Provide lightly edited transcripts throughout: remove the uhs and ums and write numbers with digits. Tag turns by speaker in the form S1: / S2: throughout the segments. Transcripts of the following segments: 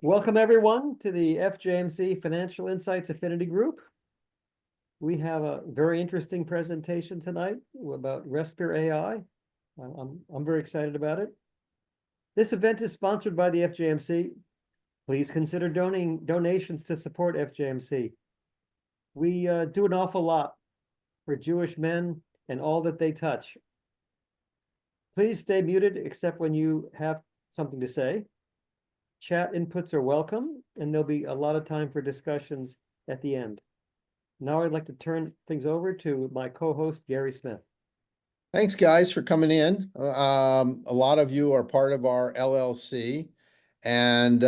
S1: Welcome everyone to the FJMC Financial Insights Affinity Group. We have a very interesting presentation tonight about RespirAI. I'm very excited about it. This event is sponsored by the FJMC. Please consider donations to support FJMC. We do an awful lot for Jewish men and all that they touch. Please stay muted except when you have something to say. Chat inputs are welcome, and there'll be a lot of time for discussions at the end. Now I'd like to turn things over to my co-host, Gary Smith.
S2: Thanks, guys, for coming in. A lot of you are part of our LLC, and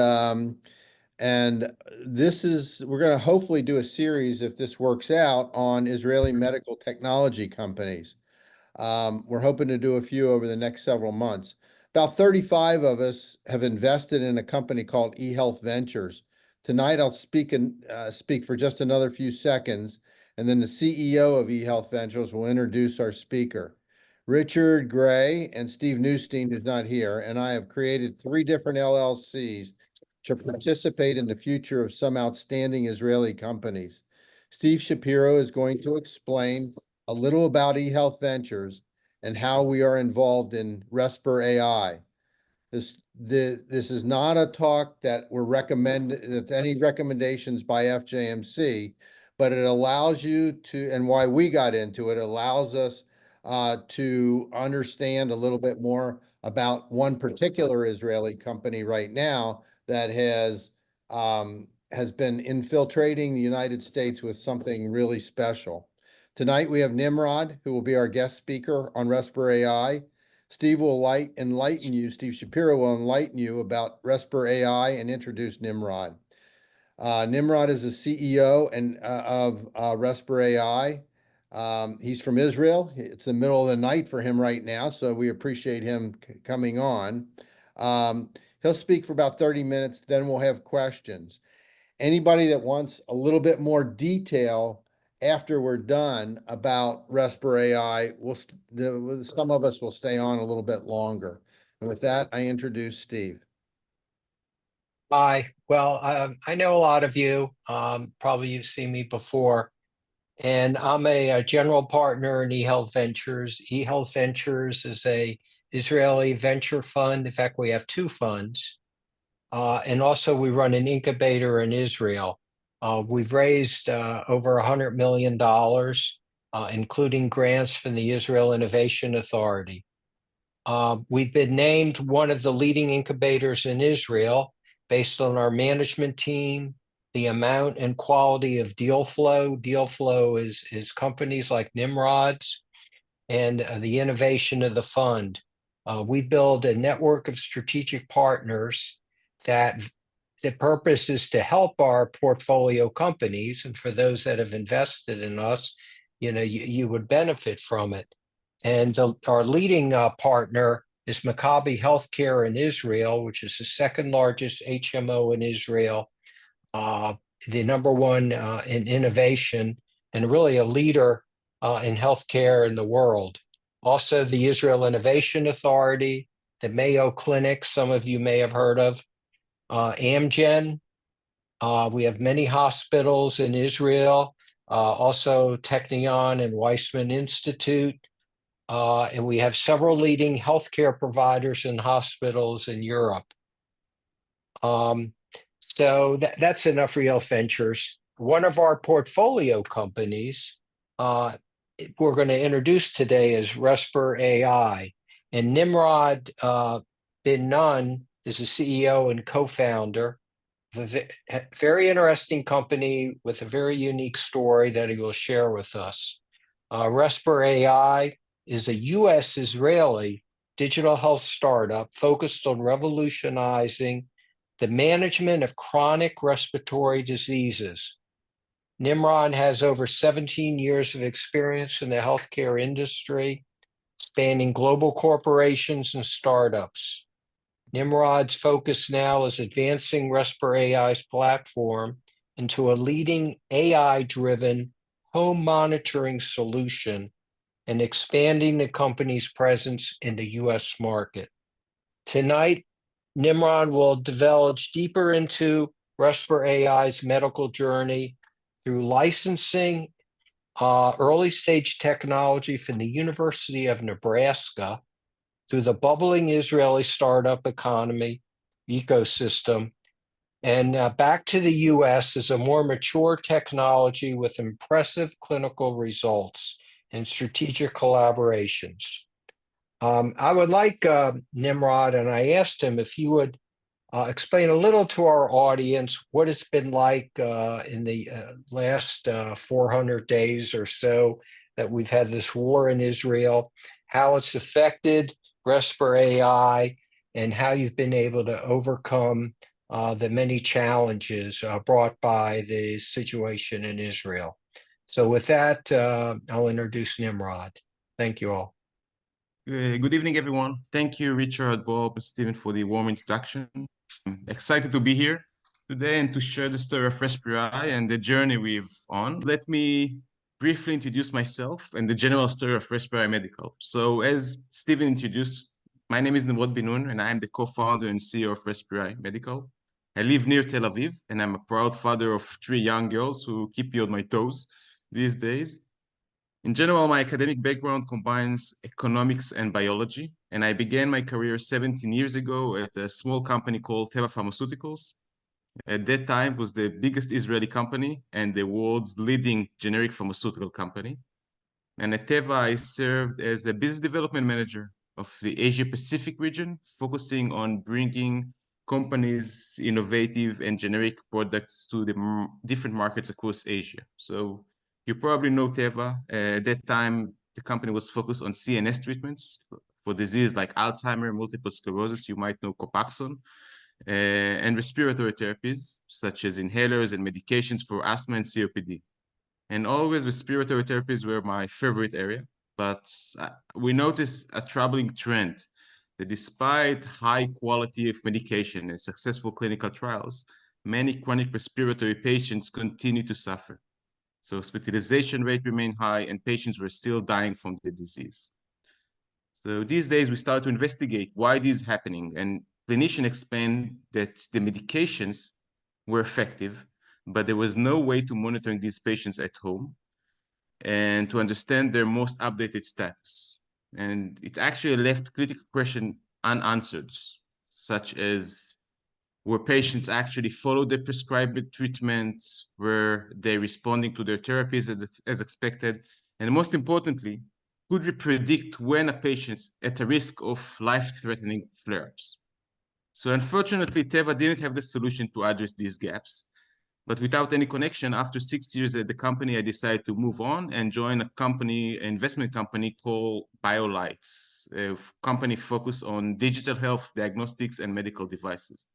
S2: this is, we're going to hopefully do a series, if this works out, on Israeli medical technology companies. We're hoping to do a few over the next several months. About 35 of us have invested in a company called EHealth Ventures. Tonight, I'll speak for just another few seconds, and then the CEO of EHealth Ventures will introduce our speaker. Richard Gray and Steve Newstein, who's not here, and I have created 3 different LLCs to participate in the future of some outstanding Israeli companies. Steve Shapiro is going to explain a little about EHealth Ventures and how we are involved in RespirAI. This is not a talk that that's any recommendations by FJMC, but it allows you to, and why we got into it, allows us to understand a little bit more about one particular Israeli company right now that has been infiltrating the United States with something really special. Tonight, we have Nimrod, who will be our guest speaker on RespirAI. Steve Shapiro will enlighten you about RespirAI and introduce Nimrod. Nimrod is the CEO of RespirAI. He's from Israel. It's the middle of the night for him right now, so we appreciate him coming on. He'll speak for about 30 minutes, then we'll have questions. Anybody that wants a little bit more detail after we're done about RespirAI, some of us will stay on a little bit longer. And with that, I introduce Steve.
S3: Hi. Well, I know a lot of you. Probably you've seen me before. And I'm a general partner in EHealth Ventures. EHealth Ventures is a Israeli venture fund. In fact, we have 2 funds. And also we run an incubator in Israel. We've raised over $100 million, including grants from the Israel Innovation Authority. We've been named one of the leading incubators in Israel based on our management team, the amount and quality of deal flow. Deal flow is companies like Nimrod's, and the innovation of the fund. We build a network of strategic partners that the purpose is to help our portfolio companies, and for those that have invested in us, you would benefit from it. And our leading partner is Maccabi Healthcare in Israel, which is the 2nd largest HMO in Israel, the #1 in innovation, and really a leader in healthcare in the world. Also, the Israel Innovation Authority, the Mayo Clinic, some of you may have heard of, Amgen. We have many hospitals in Israel, also Technion and Weizmann Institute, and we have several leading healthcare providers and hospitals in Europe. So that's enough for EHealth Ventures. One of our portfolio companies we're going to introduce today is RespirAI, and Nimrod Bin-Nun is the CEO and co-founder of a very interesting company with a very unique story that he will share with us. RespirAI is a US-Israeli digital health startup focused on revolutionizing the management of chronic respiratory diseases. Nimrod has over 17 years of experience in the healthcare industry, spanning global corporations and startups. Nimrod's focus now is advancing RespirAI's platform into a leading AI-driven home monitoring solution and expanding the company's presence in the US market. Tonight, Nimrod will divulge deeper into RespirAI's medical journey through licensing early stage technology from the University of Nebraska, through the bubbling Israeli startup economy ecosystem, and back to the US as a more mature technology with impressive clinical results and strategic collaborations. I would like Nimrod, and I asked him if he would explain a little to our audience what it's been like in the last 400 days or so that we've had this war in Israel, how it's affected RespirAI, and how you've been able to overcome the many challenges brought by the situation in Israel. So with that, I'll introduce Nimrod. Thank you all.
S4: Good evening, everyone. Thank you, Richard, Bob, and Stephen, for the warm introduction. I'm excited to be here today and to share the story of RespirAI and the journey we've on. Let me briefly introduce myself and the general story of RespirAI Medical. So as Stephen introduced, my name is Nimrod Bin-Nun, and I am the co-founder and CEO of RespirAI Medical. I live near Tel Aviv, and I'm a proud father of 3 young girls who keep me on my toes these days. In general, my academic background combines economics and biology, and I began my career 17 years ago at a small company called Teva Pharmaceuticals. At that time, it was the biggest Israeli company and the world's leading generic pharmaceutical company. And at Teva, I served as a business development manager of the Asia-Pacific region, focusing on bringing companies' innovative and generic products to the different markets across Asia. So you probably know Teva. At that time, the company was focused on CNS treatments for disease like Alzheimer's, multiple sclerosis. You might know Copaxone, and respiratory therapies such as inhalers and medications for asthma and COPD. And always respiratory therapies were my favorite area. But we noticed a troubling trend that despite high quality of medication and successful clinical trials, many chronic respiratory patients continue to suffer. So hospitalization rate remained high and patients were still dying from the disease. So these days we start to investigate why this is happening, and clinicians explained that the medications were effective, but there was no way to monitoring these patients at home and to understand their most updated status. And it actually left critical questions unanswered, such as were patients actually follow the prescribed treatment? Were they responding to their therapies as expected? And most importantly, could we predict when a patient's at a risk of life-threatening flare-ups? So unfortunately, Teva didn't have the solution to address these gaps. But without any connection, after 6 years at the company, I decided to move on and join an investment company called BioLights, a company focused on digital health, diagnostics, and medical devices.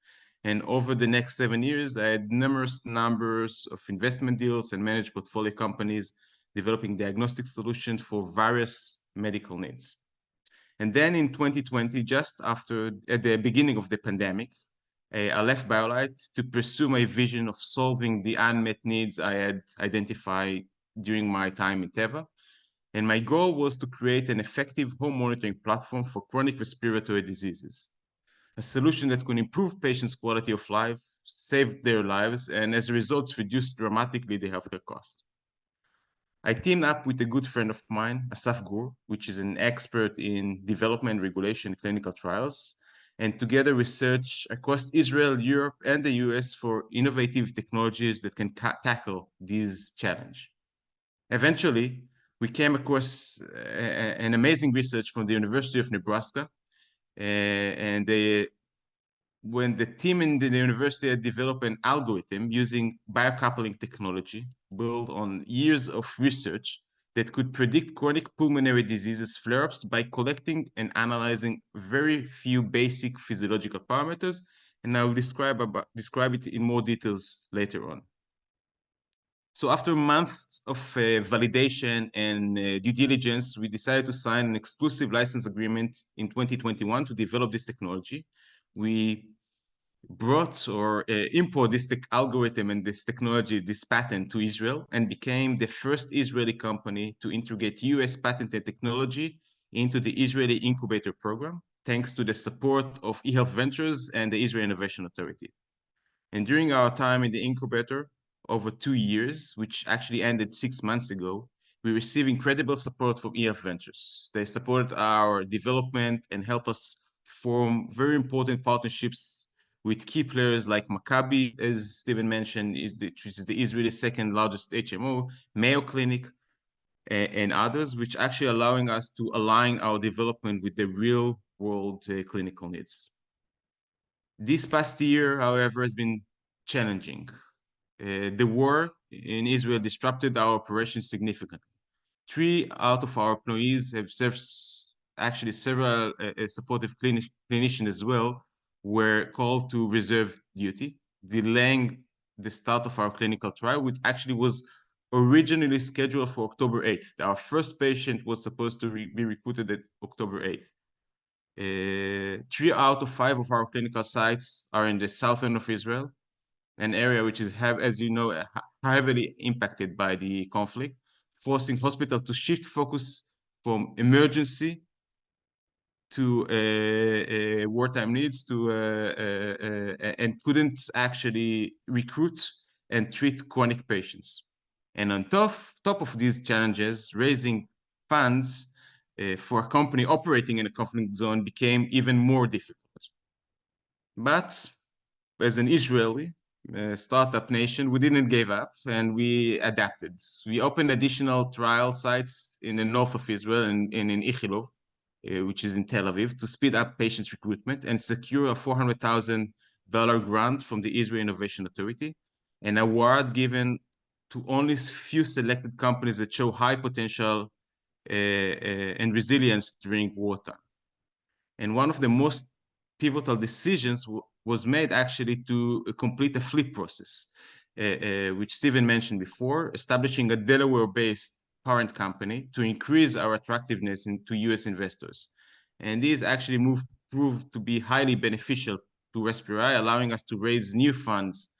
S4: And over the next 7 years, I had numerous numbers of investment deals and managed portfolio companies developing diagnostic solutions for various medical needs. And then in 2020, just at the beginning of the pandemic, I left BioLight to pursue my vision of solving the unmet needs I had identified during my time in Teva. And my goal was to create an effective home monitoring platform for chronic respiratory diseases, a solution that could improve patients' quality of life, save their lives, and as a result, reduce dramatically the healthcare cost. I teamed up with a good friend of mine, Asaf Gur, which is an expert in development, regulation, and clinical trials, and together research across Israel, Europe, and the US for innovative technologies that can tackle this challenge. Eventually, we came across an amazing research from the University of Nebraska, and when the team in the university had developed an algorithm using biocoupling technology built on years of research that could predict chronic pulmonary diseases flare-ups by collecting and analyzing very few basic physiological parameters, and I will describe it in more details later on. So after months of validation and due diligence, we decided to sign an exclusive license agreement in 2021 to develop this technology. We brought or import this algorithm and this technology, this patent to Israel, and became the first Israeli company to integrate US patented technology into the Israeli incubator program. thanks to the support of EHealth Ventures and the Israel Innovation Authority. And during our time in the incubator, over 2 years, which actually ended 6 months ago, we received incredible support from EHealth Ventures. They support our development and help us form very important partnerships with key players like Maccabi, as Stephen mentioned, which is the Israeli second largest HMO, Mayo Clinic, and others, which actually allowing us to align our development with the real world clinical needs. This past year, however, has been challenging. The war in Israel disrupted our operations significantly. 3 out of our employees have served, actually several supportive clinicians as well, were called to reserve duty, delaying the start of our clinical trial, which actually was originally scheduled for October 8th. Our first patient was supposed to be recruited at October 8th. 3 out of 5 of our clinical sites are in the south end of Israel, an area which is, as you know, heavily impacted by the conflict, forcing hospitals to shift focus from emergency to wartime needs and couldn't actually recruit and treat chronic patients. And on top of these challenges, raising funds for a company operating in a conflict zone became even more difficult. But as an Israeli startup nation, we didn't give up and we adapted. We opened additional trial sites in the north of Israel and in EHealth, which is in Tel Aviv, to speed up patient recruitment and secure a $400,000 grant from the Israel Innovation Authority, an award given to only few selected companies that show high potential and resilience during wartime. And one of the most pivotal decisions was made actually to complete a flip process, which Stephen mentioned before, establishing a Delaware-based parent company to increase our attractiveness to US investors. And these actually proved to be highly beneficial to RespirAI, allowing us to raise new funds,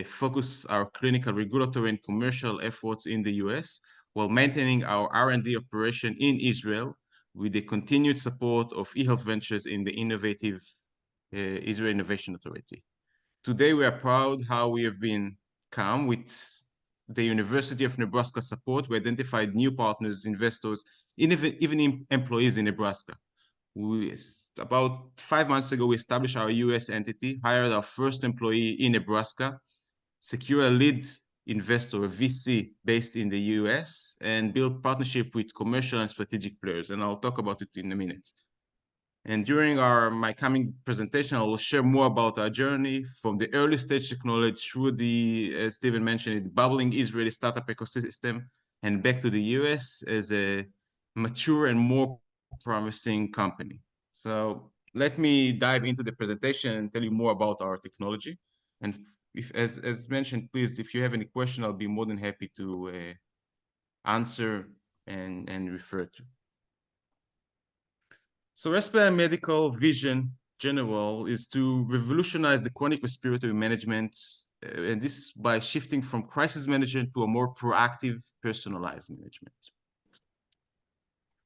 S4: focus our clinical, regulatory, and commercial efforts in the US, while maintaining our R&D operation in Israel with the continued support of EHealth Ventures in the innovative Israel Innovation Authority. Today, we are proud how we have been come with the University of Nebraska support. We identified new partners, investors, even employees in Nebraska. About 5 months ago, we established our US entity, hired our first employee in Nebraska, secure a lead investor, a VC based in the US, and build partnership with commercial and strategic players. And I'll talk about it in a minute. And during my coming presentation, I will share more about our journey from the early stage technology through the, as Stephen mentioned, bubbling Israeli startup ecosystem and back to the US as a mature and more promising company. So let me dive into the presentation and tell you more about our technology. And if, as mentioned, please, if you have any question, I'll be more than happy to answer and refer to. So RespirAI Medical vision general is to revolutionize the chronic respiratory management, and this by shifting from crisis management to a more proactive, personalized management.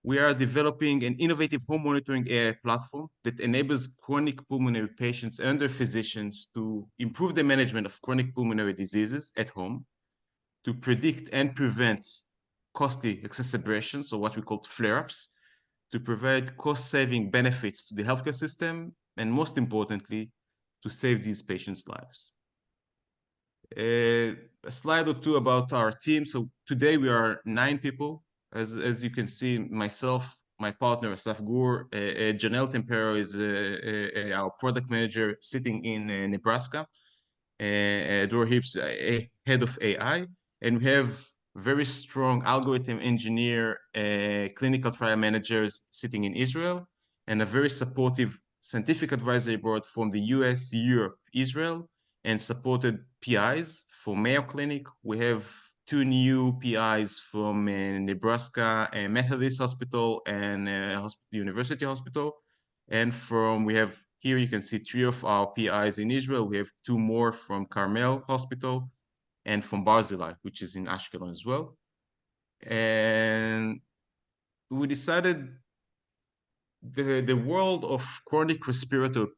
S4: We are developing an innovative home monitoring AI platform that enables chronic pulmonary patients and their physicians to improve the management of chronic pulmonary diseases at home, to predict and prevent costly exacerbations, or what we call flare-ups, to provide cost-saving benefits to the healthcare system, and most importantly, to save these patients' lives. A slide or two about our team. So today we are 9 people. As you can see, myself, my partner, Asaf Gur, Janelle Tempero is our product manager sitting in Nebraska, Dor Hibbs, head of AI, and we have very strong algorithm engineer, clinical trial managers sitting in Israel, and a very supportive scientific advisory board from the US, Europe, Israel, and supported PIs for Mayo Clinic. We have 2 new PIs from Nebraska Methodist Hospital and University Hospital. And we have here, you can see 3 of our PIs in Israel. We have 2 more from Carmel Hospital and from Barzilai, which is in Ashkelon as well. And we decided the world of chronic respiratory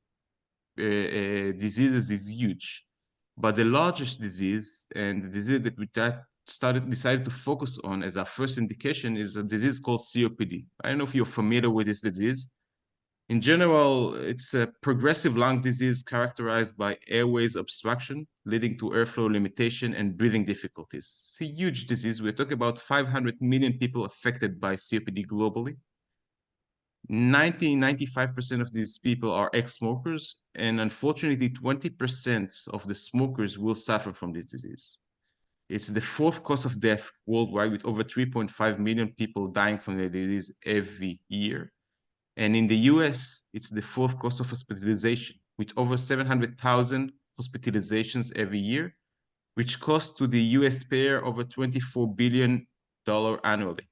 S4: diseases is huge, but the largest disease and the disease that we decided to focus on as our first indication is a disease called COPD. I don't know if you're familiar with this disease. In general, it's a progressive lung disease characterized by airways obstruction, leading to airflow limitation and breathing difficulties. It's a huge disease. We're talking about 500 million people affected by COPD globally. 95% of these people are ex-smokers, and unfortunately, 20% of the smokers will suffer from this disease. It's the fourth cause of death worldwide, with over 3.5 million people dying from the disease every year. And in the US, it's the fourth cause of hospitalization, with over 700,000 hospitalizations every year, which costs to the US payer over $24 billion annually.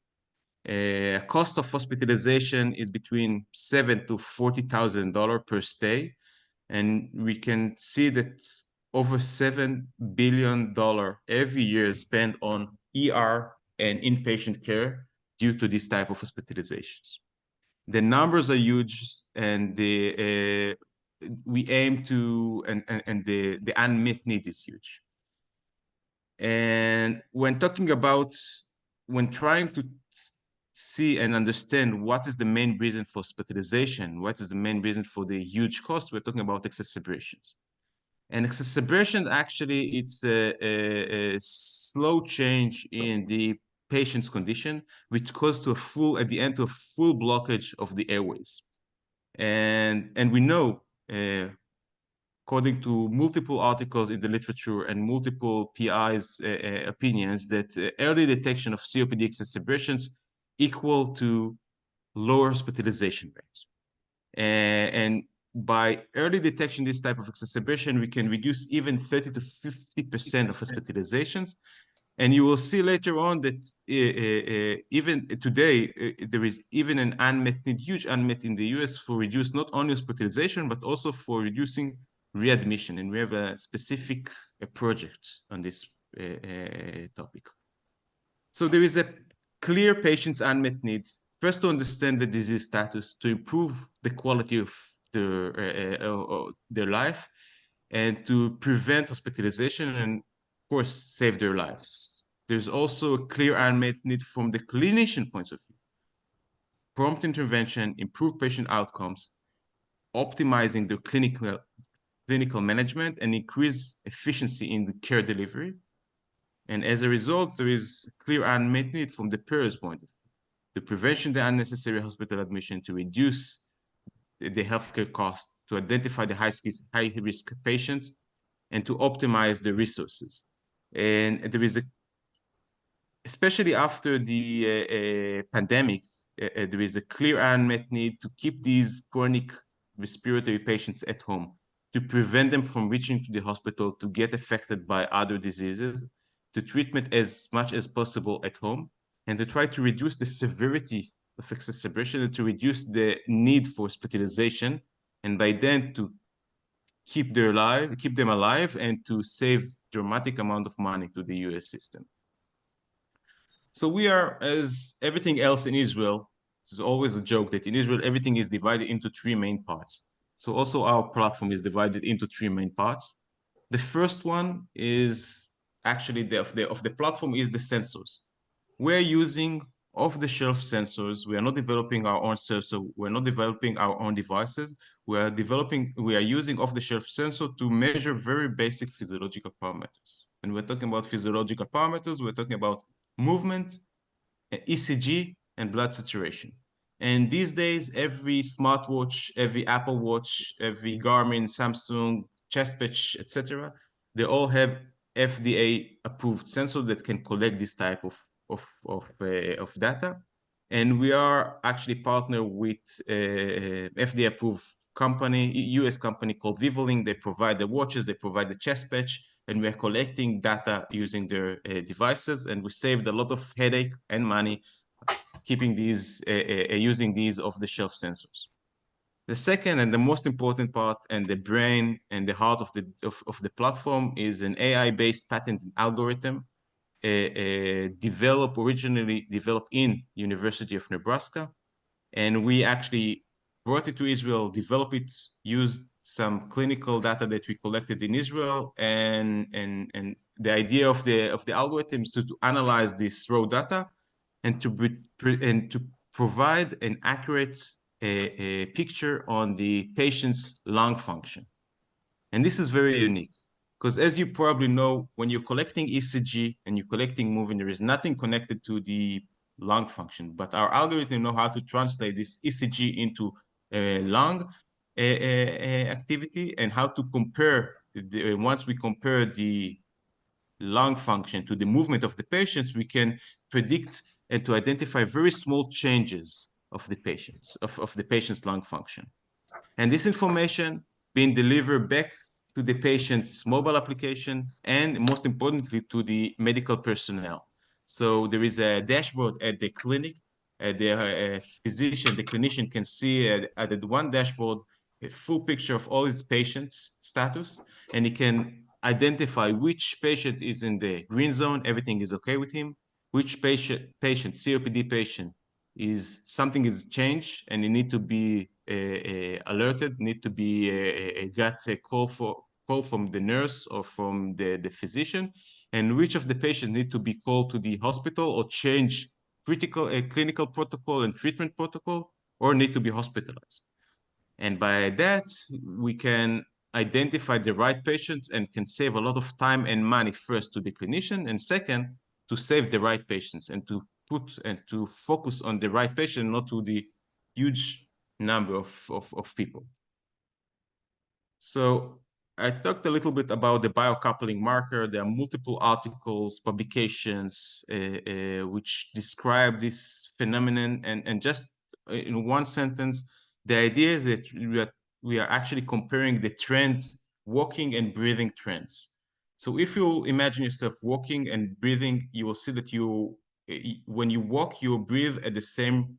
S4: Cost of hospitalization is between $7,000 to $40,000 per stay. And we can see that over $7 billion every year is spent on ER and inpatient care due to this type of hospitalizations. The numbers are huge, and we aim to, and the unmet need is huge. And when trying to see and understand what is the main reason for hospitalization, what is the main reason for the huge cost, we're talking about exacerbations. And exacerbation, actually, it's a slow change in the patient's condition, which causes at the end to a full blockage of the airways. And we know, according to multiple articles in the literature and multiple PIs' opinions, that early detection of COPD exacerbations equal to lower hospitalization rates. And by early detection this type of exacerbation, we can reduce even 30 to 50% of hospitalizations. And you will see later on that even today, there is even an huge unmet in the US for reduce not only hospitalization, but also for reducing readmission. And we have a specific project on this topic. So there is a clear patient's unmet needs. First, to understand the disease status, to improve the quality of their life, and to prevent hospitalization and, of course, save their lives. There's also a clear unmet need from the clinician point of view. Prompt intervention, improve patient outcomes, optimizing their clinical management, and increase efficiency in the care delivery. And as a result, there is clear unmet need from the payer's point of view. The prevention of the unnecessary hospital admission, to reduce the healthcare costs, to identify the high-risk patients, and to optimize the resources. And there is especially after the pandemic, there is a clear unmet need to keep these chronic respiratory patients at home, to prevent them from reaching to the hospital, to get affected by other diseases, to treatment as much as possible at home, and to try to reduce the severity of exacerbation and to reduce the need for hospitalization, and by then to keep them alive and to save dramatic amount of money to the US system. So we are, as everything else in Israel, there's always a joke that in Israel, everything is divided into three main parts. So also our platform is divided into three main parts. The first one is actually of the platform is the sensors. We're using off-the-shelf sensors. We are not developing our own sensor. We're not developing our own devices. We are using off-the-shelf sensor to measure very basic physiological parameters. And we're talking about physiological parameters. We're talking about movement, ECG, and blood saturation. And these days, every smartwatch, every Apple Watch, every Garmin, Samsung, chest patch, etc., they all have FDA-approved sensor that can collect this type of data. And we are actually partnered with FDA-approved company, US company called Vivolink. They provide the watches, they provide the chest patch, and we are collecting data using their devices. And we saved a lot of headache and money keeping these, using these off-the-shelf sensors. The second and the most important part, and the brain and the heart of the platform, is an AI-based patented algorithm originally developed in University of Nebraska. And we actually brought it to Israel, developed it, used some clinical data that we collected in Israel, and the idea of the algorithm is to analyze this raw data and to provide an accurate a picture on the patient's lung function. And this is very unique because, as you probably know, when you're collecting ECG and you're collecting movement, there is nothing connected to the lung function, but our algorithm know how to translate this ECG into lung activity, and how to compare once we compare the lung function to the movement of the patients, we can predict and to identify very small changes of the patients, of the patient's lung function. And this information being delivered back to the patient's mobile application, and most importantly, to the medical personnel. So there is a dashboard at the clinic. The physician, the clinician can see at one dashboard a full picture of all his patients' status, and he can identify which patient is in the green zone, everything is okay with him, which patient, COPD patient, is something is changed and you need to be alerted, need to be got a call from the nurse or from the physician, and which of the patients need to be called to the hospital or change clinical protocol and treatment protocol, or need to be hospitalized. And by that, we can identify the right patients and can save a lot of time and money, first to the clinician, and second, to save the right patients and to put and to focus on the right patient, not to the huge number of people. So I talked a little bit about the biocoupling marker. There are multiple articles, publications, which describe this phenomenon. And just in one sentence, the idea is that we are actually comparing the trend, walking and breathing trends. So if you imagine yourself walking and breathing, you will see that when you walk, you breathe at the same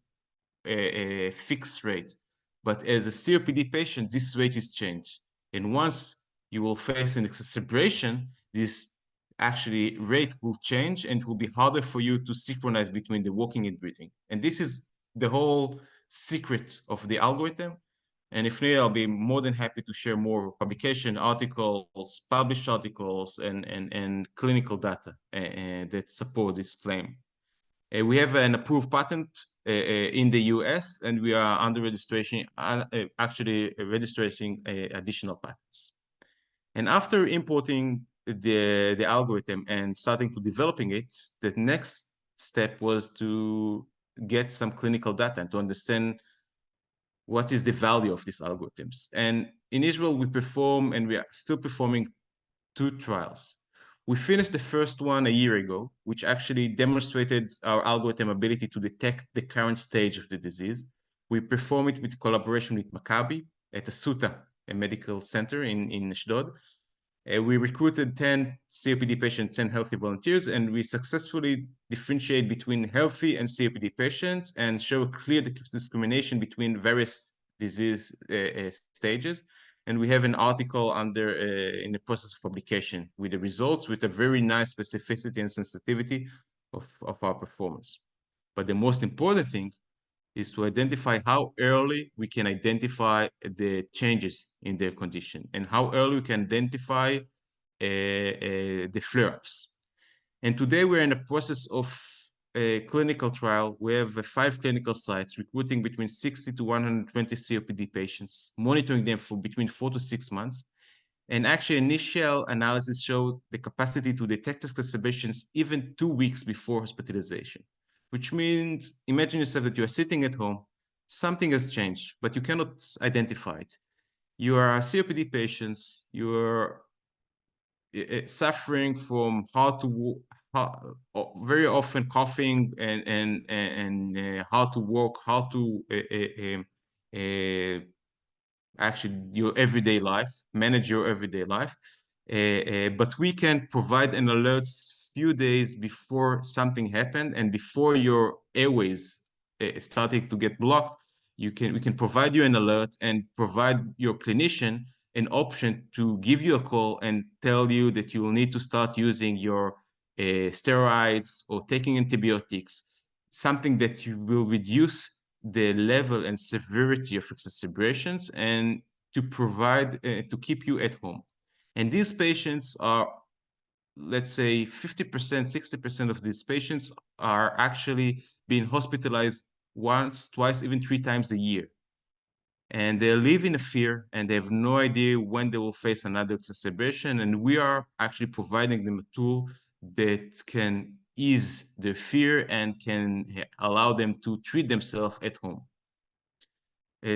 S4: fixed rate. But as a COPD patient, this rate is changed. And once you will face an exacerbation, this actually rate will change and it will be harder for you to synchronize between the walking and breathing. And this is the whole secret of the algorithm. And if needed, I'll be more than happy to share more publication articles, published articles, and clinical data that support this claim. We have an approved patent in the US, and we are under registration, actually registering additional patents. And after importing the algorithm and starting to developing it, the next step was to get some clinical data and to understand what is the value of these algorithms. And in Israel, we perform, and we are still performing, 2 trials. We finished the first one a year ago, which actually demonstrated our algorithm ability to detect the current stage of the disease. We perform it with collaboration with Maccabi at Asuta, a medical center in Ashdod. We recruited 10 COPD patients, 10 healthy volunteers, and we successfully differentiate between healthy and COPD patients and show a clear discrimination between various disease stages. And we have an article in the process of publication with the results, with a very nice specificity and sensitivity of our performance. But the most important thing is to identify how early we can identify the changes in their condition and how early we can identify the flare-ups. And today we're in the process of a clinical trial. We have 5 clinical sites recruiting between 60 to 120 COPD patients, monitoring them for between 4 to 6 months. And actually, initial analysis showed the capacity to detect exacerbations even 2 weeks before hospitalization, which means, imagine yourself that you are sitting at home, something has changed, but you cannot identify it. You are a COPD patient, you are suffering from very often coughing and how to walk, how to actually your everyday life, manage your everyday life. But we can provide an alert few days before something happened and before your airways starting to get blocked. We can provide you an alert and provide your clinician an option to give you a call and tell you that you will need to start using your steroids or taking antibiotics, something that you will reduce the level and severity of exacerbations and to provide, to keep you at home. And these patients are, let's say 50%, 60% of these patients are actually being hospitalized once, twice, even 3 times a year. And they live in a fear and they have no idea when they will face another exacerbation. And we are actually providing them a tool that can ease their fear and can allow them to treat themselves at home.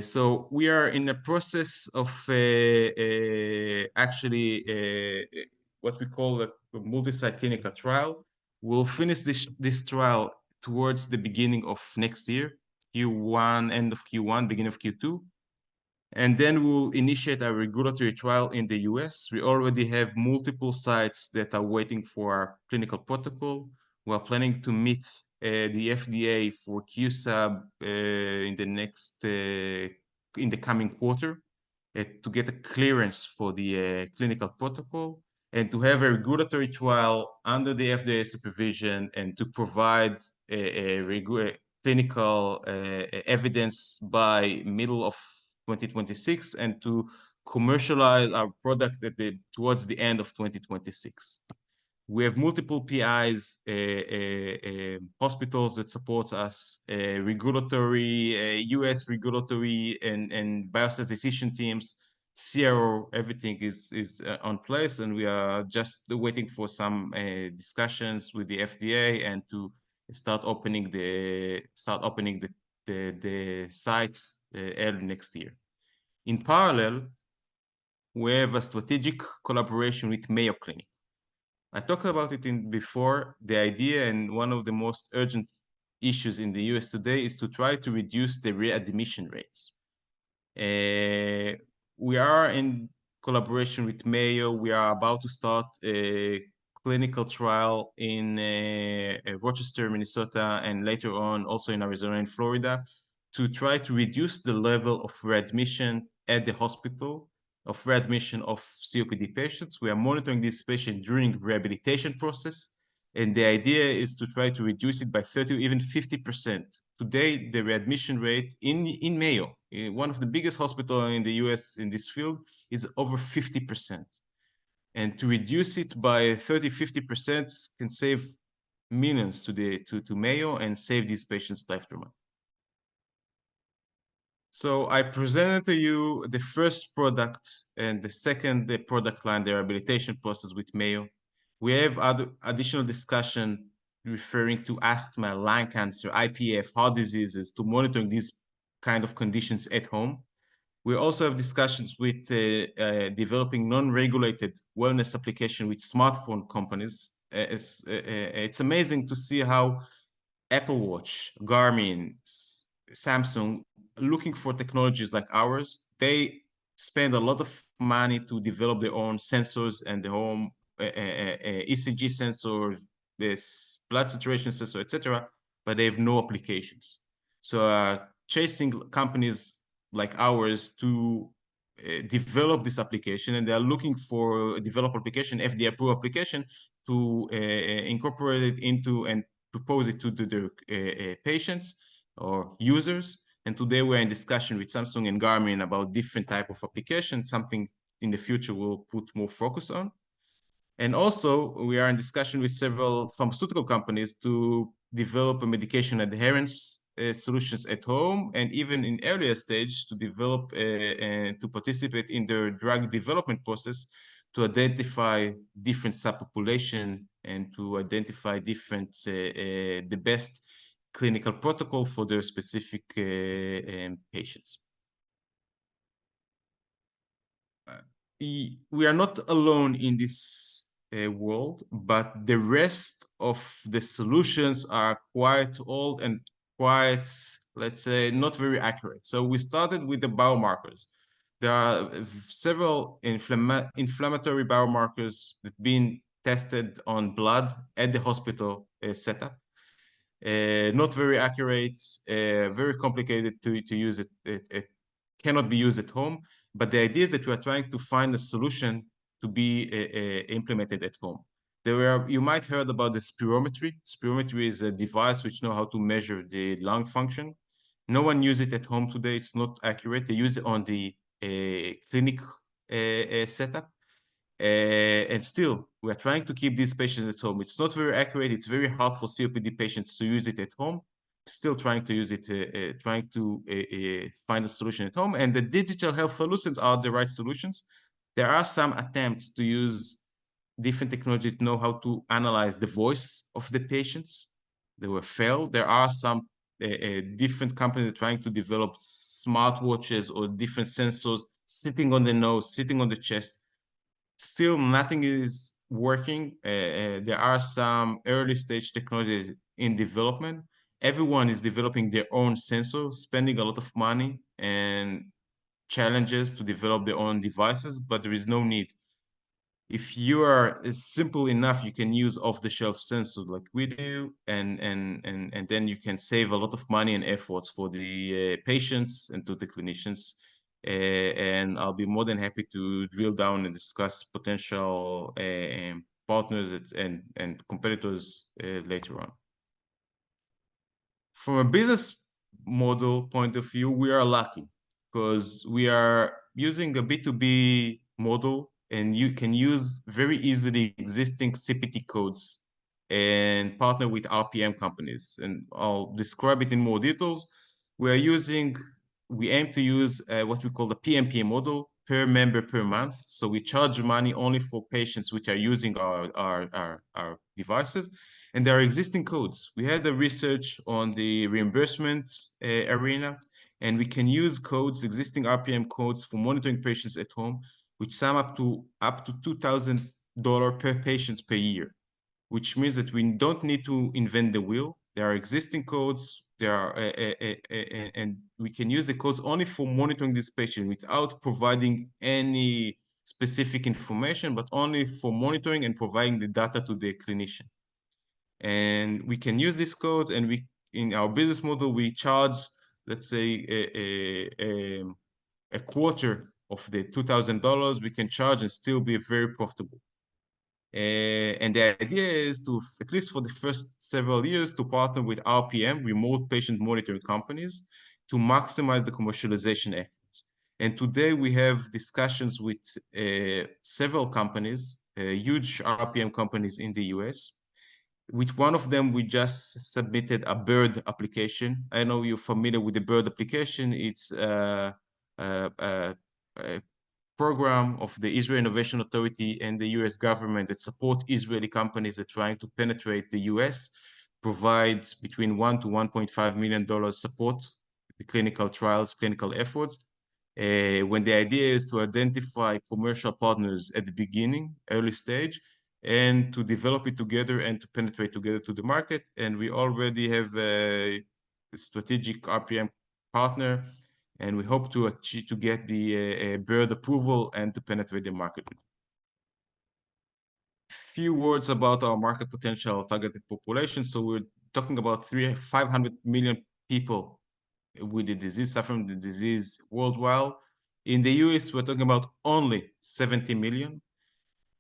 S4: So we are in a process of actually what we call a multi-site clinical trial. We'll finish this trial towards the beginning of next year, Q1, end of Q1, beginning of Q2. And then we'll initiate our regulatory trial in the US. We already have multiple sites that are waiting for our clinical protocol. We're planning to meet the FDA for QSub in the coming quarter to get a clearance for the clinical protocol and to have a regulatory trial under the FDA supervision and to provide clinical evidence by middle of 2026 and to commercialize our product towards the end of 2026. We have multiple PIs, hospitals that support us, regulatory, US regulatory and biostatistician teams, CRO, everything is on place, and we are just waiting for some discussions with the FDA and to start opening the sites early next year. In parallel, we have a strategic collaboration with Mayo Clinic. I talked about it before. The idea and one of the most urgent issues in the US today is to try to reduce the readmission rates. We are in collaboration with Mayo. We are about to start a clinical trial in Rochester, Minnesota, and later on also in Arizona and Florida to try to reduce the level of readmission at the hospital, of readmission of COPD patients. We are monitoring this patient during rehabilitation process. And the idea is to try to reduce it by 30 or even 50%. Today, the readmission rate in Mayo, one of the biggest hospitals in the US in this field, is over 50%. And to reduce it by 30, 50% can save millions to Mayo and save these patients' lifetime. So I presented to you the first product and the second product line, the rehabilitation process with Mayo. We have other additional discussion referring to asthma, lung cancer, IPF, heart diseases, to monitoring these kind of conditions at home. We also have discussions with developing non-regulated wellness application with smartphone companies. It's amazing to see how Apple Watch, Garmin, Samsung, looking for technologies like ours. They spend a lot of money to develop their own sensors and their own ECG sensors, this blood saturation sensor, etc., but they have no applications. So chasing companies like ours to develop this application, and they are looking for a developed application, FDA-approved application, to incorporate it into and propose it to their patients or users. And today we're in discussion with Samsung and Garmin about different type of applications, something in the future we'll put more focus on. And also we are in discussion with several pharmaceutical companies to develop a medication adherence solutions at home, and even in earlier stage to develop and to participate in their drug development process to identify different subpopulation and to identify different the best clinical protocol for their specific patients. We are not alone in this world, but the rest of the solutions are quite old and quite, let's say, not very accurate. So we started with the biomarkers. There are several inflammatory biomarkers that have been tested on blood at the hospital setup. Not very accurate, very complicated to use it. It cannot be used at home. But the idea is that we are trying to find a solution to be implemented at home. You might heard about the spirometry. Spirometry is a device which knows how to measure the lung function. No one uses it at home today. It's not accurate. They use it on the clinic setup. And still, we are trying to keep these patients at home. It's not very accurate. It's very hard for COPD patients to use it at home. Still trying to use it, trying to find a solution at home. And the digital health solutions are the right solutions. There are some attempts to use different technology to know how to analyze the voice of the patients. They were failed. There are some different companies trying to develop smartwatches or different sensors sitting on the nose, sitting on the chest. Still, nothing is working. There are some early stage technology in development. Everyone is developing their own sensor, spending a lot of money and challenges to develop their own devices, but there is no need. If you are simple enough, you can use off-the-shelf sensors like we do, and then you can save a lot of money and efforts for the patients and to the clinicians. And I'll be more than happy to drill down and discuss potential partners and competitors later on. From a business model point of view, we are lucky because we are using a B2B model, and you can use very easily existing CPT codes and partner with RPM companies. And I'll describe it in more details. We aim to use what we call the PMPM model, per member per month. So we charge money only for patients which are using our devices. And there are existing codes. We had the research on the reimbursement arena, and we can use codes, existing RPM codes for monitoring patients at home, which sum up to $2,000 per patient per year, which means that we don't need to invent the wheel. There are existing codes. And we can use the codes only for monitoring this patient without providing any specific information, but only for monitoring and providing the data to the clinician. And we can use these codes, and in our business model, we charge, let's say, a quarter of the $2,000 we can charge and still be very profitable. And the idea is to, at least for the first several years, to partner with RPM, remote patient monitoring companies, to maximize the commercialization efforts. And today we have discussions with several companies, huge RPM companies in the US. With one of them, we just submitted a BIRD application. I know you're familiar with the BIRD application. It's a program of the Israel Innovation Authority and the US government that support Israeli companies that are trying to penetrate the US, provides between $1 to $1.5 million support the clinical trials, clinical efforts. When the idea is to identify commercial partners at the beginning, early stage, and to develop it together and to penetrate together to the market. And we already have a strategic RPM partner, and we hope to achieve to get the BIRD approval and to penetrate the market. Few words about our market potential targeted population. So we're talking about 500 million people with the disease, suffering the disease worldwide. In the US, we're talking about only 70 million.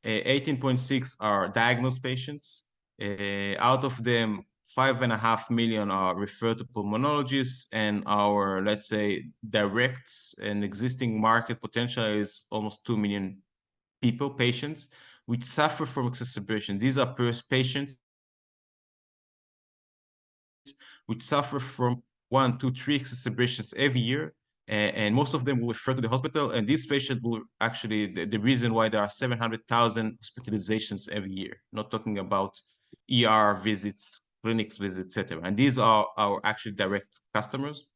S4: 18.6 are diagnosed patients. Out of them, 5.5 million are referred to pulmonologists, and our, let's say, direct and existing market potential is almost 2 million patients, which suffer from exacerbation. These are patients which suffer from 1, 2, 3 exacerbations every year. And most of them will refer to the hospital, and these patients will actually, the reason why there are 700,000 hospitalizations every year, not talking about ER visits, clinics visits, etc. And these are our actually direct customers.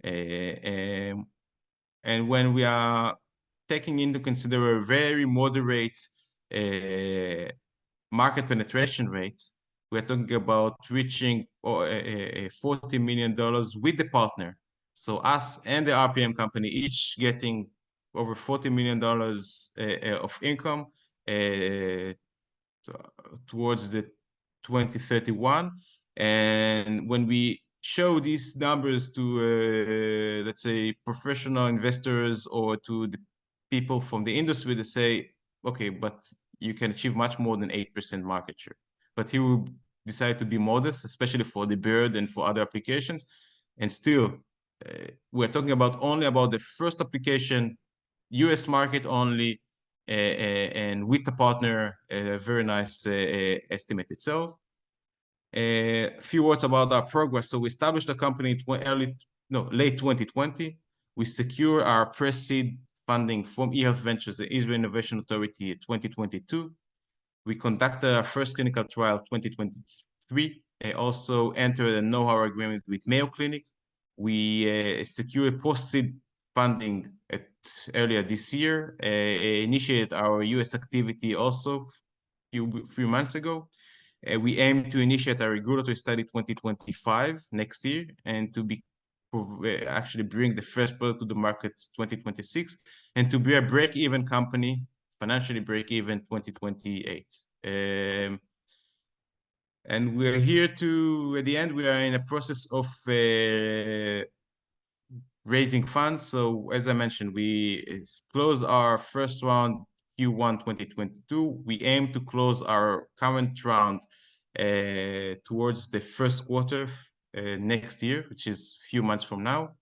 S4: And when we are taking into consideration a very moderate market penetration rate, we're talking about reaching $40 million with the partner. So us and the RPM company each getting over $40 million of income towards the 2031. And when we show these numbers to, let's say, professional investors or to the people from the industry, they say, okay, but you can achieve much more than 8% market share. But he will decide to be modest, especially for the BIRD and for other applications. And still, we're talking about only about the first application, US market only, and with the partner, a very nice estimated sales. A few words about our progress. So we established the company late 2020. We secure our pre-seed funding from EHealth Ventures, the Israel Innovation Authority, 2022. We conducted our first clinical trial 2023. Also entered a know-how agreement with Mayo Clinic. We secured post-seed funding earlier this year. Initiated our US activity also few months ago. We aim to initiate our regulatory study 2025 next year, and to actually bring the first product to the market 2026, and to be a break-even company, financially break-even 2028. And we're here at the end, we are in a process of raising funds. So as I mentioned, we closed our first round Q1 2022. We aim to close our current round towards the first quarter next year, which is a few months from now.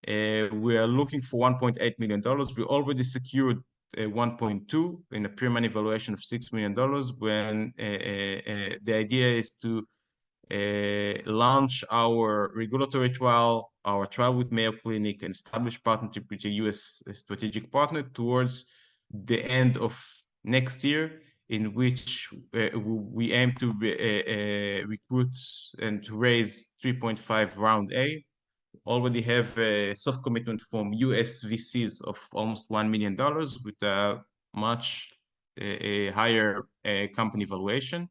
S4: We are looking for $1.8 million. We already secured 1.2 in a pre-money valuation of $6 million. When the idea is to launch our regulatory trial, our trial with Mayo Clinic, and establish partnership with a US strategic partner towards the end of next year, in which we aim to recruit and to raise 3.5 round A. Already have a soft commitment from US VCs of almost $1 million, with a much higher company valuation,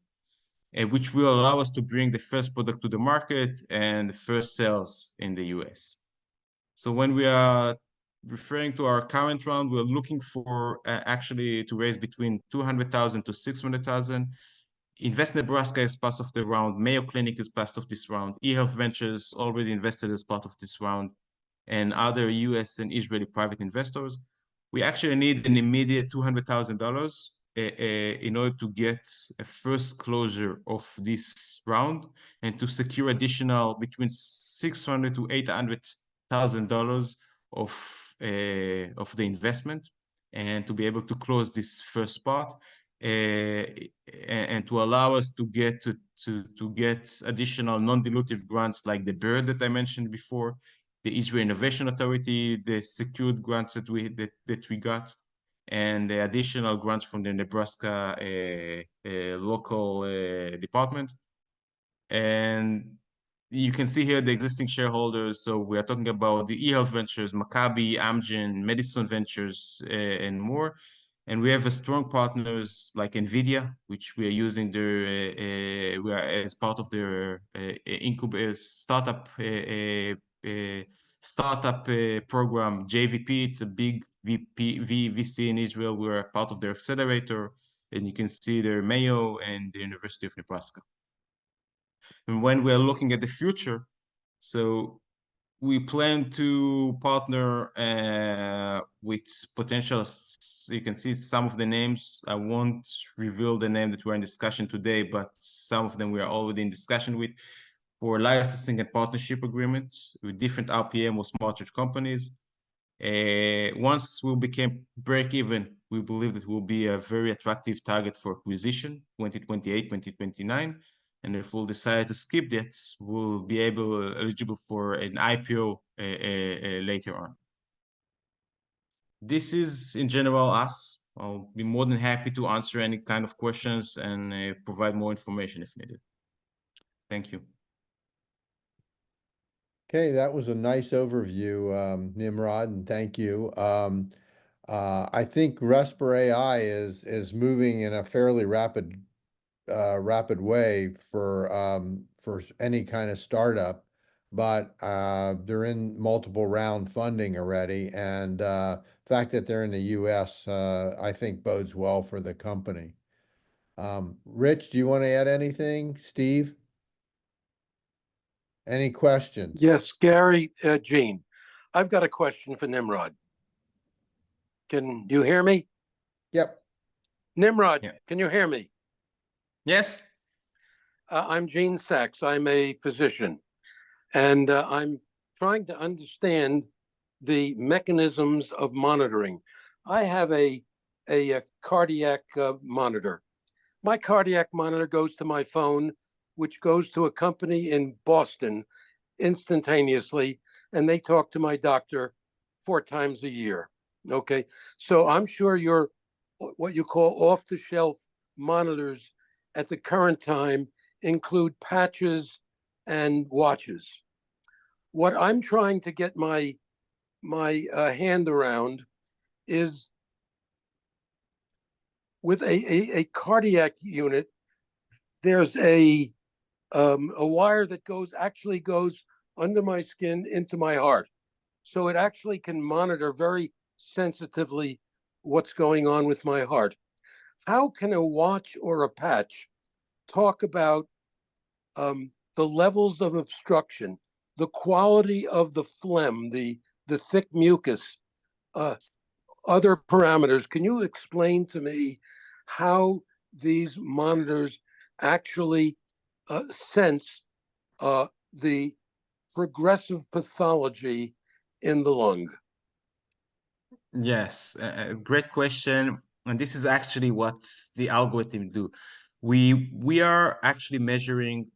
S4: which will allow us to bring the first product to the market and the first sales in the US. So when we are referring to our current round, we're looking for actually to raise between $200,000 to $600,000. Invest Nebraska is part of the round. Mayo Clinic is part of this round. EHealth Ventures already invested as part of this round, and other US and Israeli private investors. We actually need an immediate $200,000 in order to get a first closure of this round, and to secure additional between $600,000 to $800,000 of the investment, and to be able to close this first part, and to allow us to get additional non-dilutive grants like the BIRD that I mentioned before, the Israel Innovation Authority, the secured grants that we got, and the additional grants from the Nebraska local department. And you can see here the existing shareholders. So we are talking about the EHealth Ventures, Maccabi, Amgen, Medicine Ventures, and more. And we have strong partners like NVIDIA, which we are using we are as part of their incubator startup program, JVP. It's a big VC in Israel. We're a part of their accelerator, and you can see their Mayo and the University of Nebraska. And when we're looking at the future, so we plan to partner with potential. You can see some of the names. I won't reveal the name that we're in discussion today, but some of them we are already in discussion with, for licensing and partnership agreements with different RPM or smart church companies. Once we became break-even, we believe that we'll be a very attractive target for acquisition, 2028, 2029. And if we'll decide to skip that, we'll be eligible for an IPO later on. This is in general us. I'll be more than happy to answer any kind of questions and provide more information if needed. Thank you.
S2: Okay, that was a nice overview, Nimrod, and thank you. I think RespirAI is moving in a fairly rapid way for any kind of startup, but they're in multiple round funding already, and the fact that they're in the US I think bodes well for the company. Rich, do you want to add anything? Steve? Any questions?
S5: Yes, Gary, Gene, I've got a question for Nimrod. Can you hear me?
S2: Yep.
S5: Nimrod,
S4: Yeah.
S5: Can you hear me?
S4: Yes.
S5: I'm Gene Sachs. I'm a physician, and I'm trying to understand the mechanisms of monitoring. I have a cardiac monitor. My cardiac monitor goes to my phone, which goes to a company in Boston instantaneously, and they talk to my doctor 4 times a year. Okay, so I'm sure your what you call off-the-shelf monitors at the current time include patches and watches. What I'm trying to get my hand around is with a cardiac unit, there's a wire that actually goes under my skin into my heart. So it actually can monitor very sensitively what's going on with my heart. How can a watch or a patch talk about the levels of obstruction, the quality of the phlegm, the thick mucus, other parameters? Can you explain to me how these monitors actually sense the progressive pathology in the lung?
S4: Yes, great question. And this is actually what the algorithm do. We are actually measuring,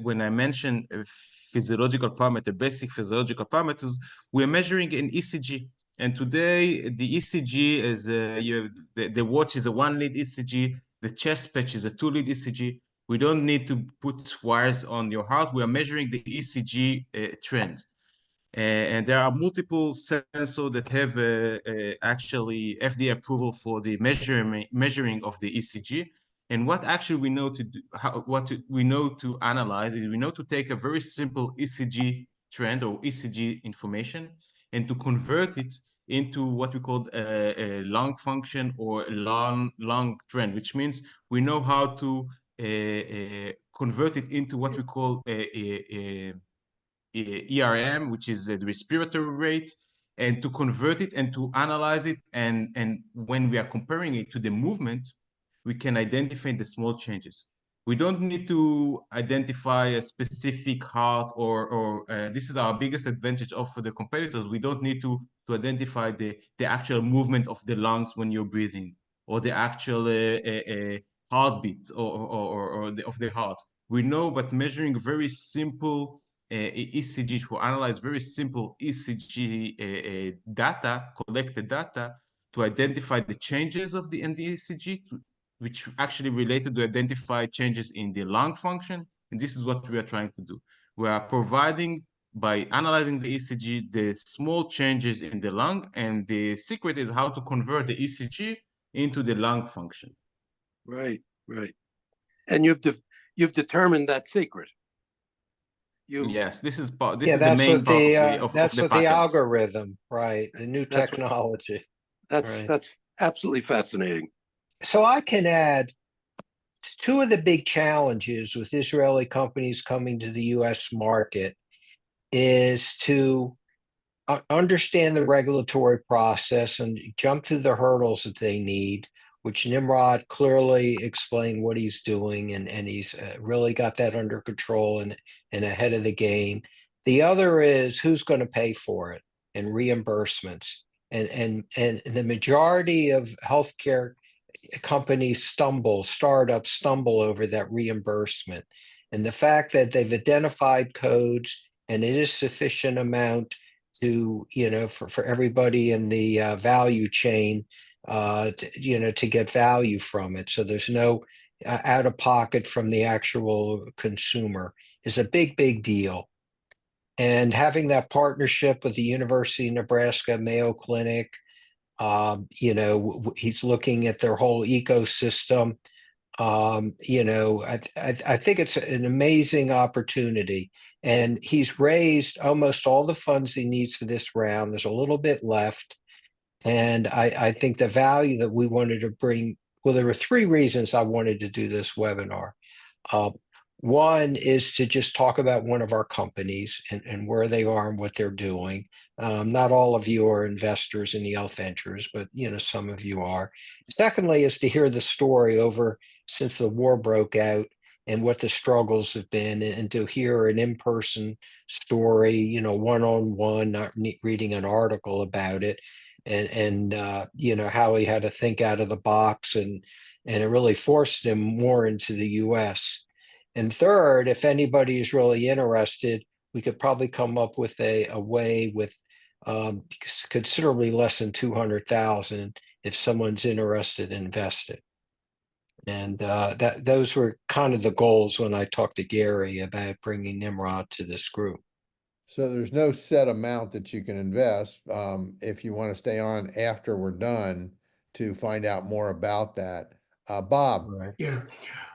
S4: when I mention physiological parameter, basic physiological parameters, we're measuring an ECG. And today the ECG is the watch is a 1-lead ECG, the chest patch is a 2-lead ECG. We don't need to put wires on your heart. We are measuring the ECG trend. And there are multiple sensors that have actually FDA approval for the measuring of the ECG. And what actually we know to do, we know to analyze is we know to take a very simple ECG trend or ECG information and to convert it into what we call a lung function or a lung trend, which means we know how to convert it into what we call a ERM, which is the respiratory rate, and to convert it and to analyze it. And when we are comparing it to the movement, we can identify the small changes. We don't need to identify a specific heart or this is our biggest advantage for the competitors. We don't need to identify the actual movement of the lungs when you're breathing or the actual heartbeat or of the heart. We know, but measuring very simple ECG to analyze very simple ECG data, collected data, to identify the changes of the ECG, which actually related to identify changes in the lung function. And this is what we are trying to do. We are providing, by analyzing the ECG, the small changes in the lung, and the secret is how to convert the ECG into the lung function.
S5: Right, right. And you've determined that secret.
S4: Yes, this is the
S3: that's
S4: main
S3: what
S4: part
S3: the
S4: of
S3: that's
S4: the
S3: what the
S4: patent.
S3: algorithm, right? The new technology.
S5: That's absolutely fascinating.
S3: So I can add 2 of the big challenges with Israeli companies coming to the U.S. market is to understand the regulatory process and jump through the hurdles that they need, which Nimrod clearly explained what he's doing, and he's really got that under control and ahead of the game. The other is who's going to pay for it and reimbursements. And the majority of healthcare companies startups stumble over that reimbursement. And the fact that they've identified codes and it is sufficient amount to, for everybody in the value chain, to get value from it. So there's no out of pocket from the actual consumer is a big, big deal. And having that partnership with the University of Nebraska, Mayo Clinic, he's looking at their whole ecosystem. I think it's an amazing opportunity, and he's raised almost all the funds he needs for this round. There's a little bit left, and I think the value that we wanted to bring, well, there were 3 reasons I wanted to do this webinar. One is to just talk about one of our companies and where they are and what they're doing. Not all of you are investors in EHealth Ventures, but some of you are. Secondly, is to hear the story over since the war broke out and what the struggles have been, and to hear an in-person story, you know, one-on-one, not reading an article about it, and you know, how he had to think out of the box, and it really forced him more into the US. And third, if anybody is really interested, we could probably come up with a way with considerably less than 200,000 if someone's interested in investing. And those were kind of the goals when I talked to Gary about bringing Nimrod to this group.
S2: So there's no set amount that you can invest, if you want to stay on after we're done to find out more about that. Bob,
S3: Right.
S6: Yeah.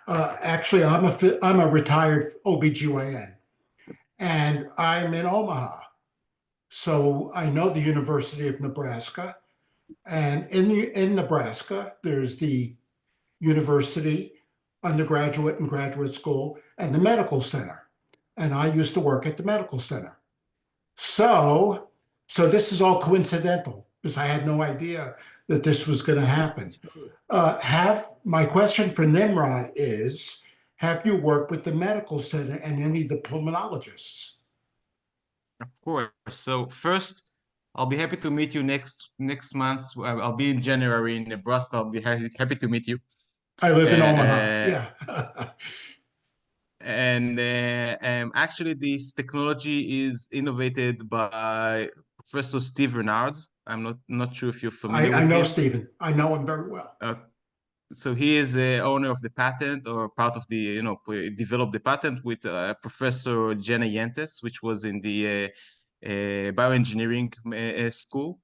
S6: Actually, I'm a retired OBGYN, and I'm in Omaha. So I know the University of Nebraska. And in Nebraska, there's the university, undergraduate and graduate school, and the medical center. And I used to work at the medical center. So this is all coincidental, because I had no idea that this was going to happen. My question for Nimrod is, have you worked with the medical center and any of the pulmonologists?
S4: Of course. So first, I'll be happy to meet you next month. I'll be in January in Nebraska. I'll be happy to meet you.
S6: I live in Omaha. Yeah.
S4: And actually, this technology is innovated by Professor Steve Renard. I'm not sure if you're familiar with
S6: I know
S4: him.
S6: Stephen. I know him very well.
S4: So he is the owner of the patent, or part of the, you know, developed the patent with Professor Jenna Yentes, which was in the bioengineering school.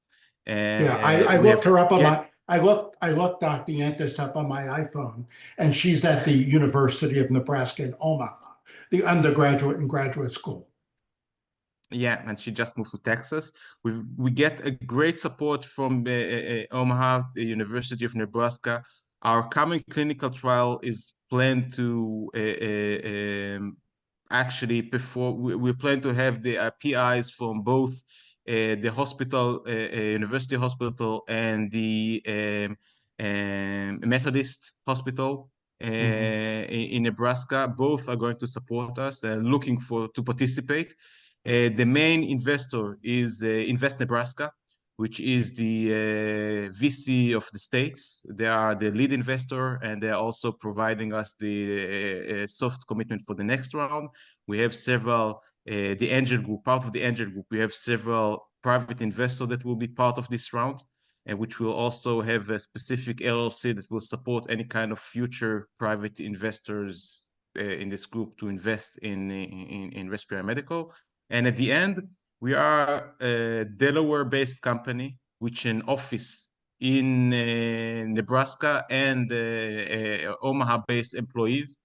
S6: Yeah, I looked her up on I looked Dr. Yentes up on my iPhone, and she's at the University of Nebraska in Omaha, the undergraduate and graduate school.
S4: Yeah, and she just moved to Texas. We get a great support from Omaha, the University of Nebraska. Our coming clinical trial is planned to actually we plan to have the PIs from both the hospital, University Hospital, and the Methodist Hospital in Nebraska. Both are going to support us and looking to participate. The main investor is Invest Nebraska, which is the VC of the states. They are the lead investor, and they're also providing us the soft commitment for the next round. We have several, the angel group, part of the angel group, we have several private investors that will be part of this round, and which will also have a specific LLC that will support any kind of future private investors in this group to invest in RespirAI Medical. And at the end, we are a Delaware-based company, which an office in Nebraska and Omaha-based employees.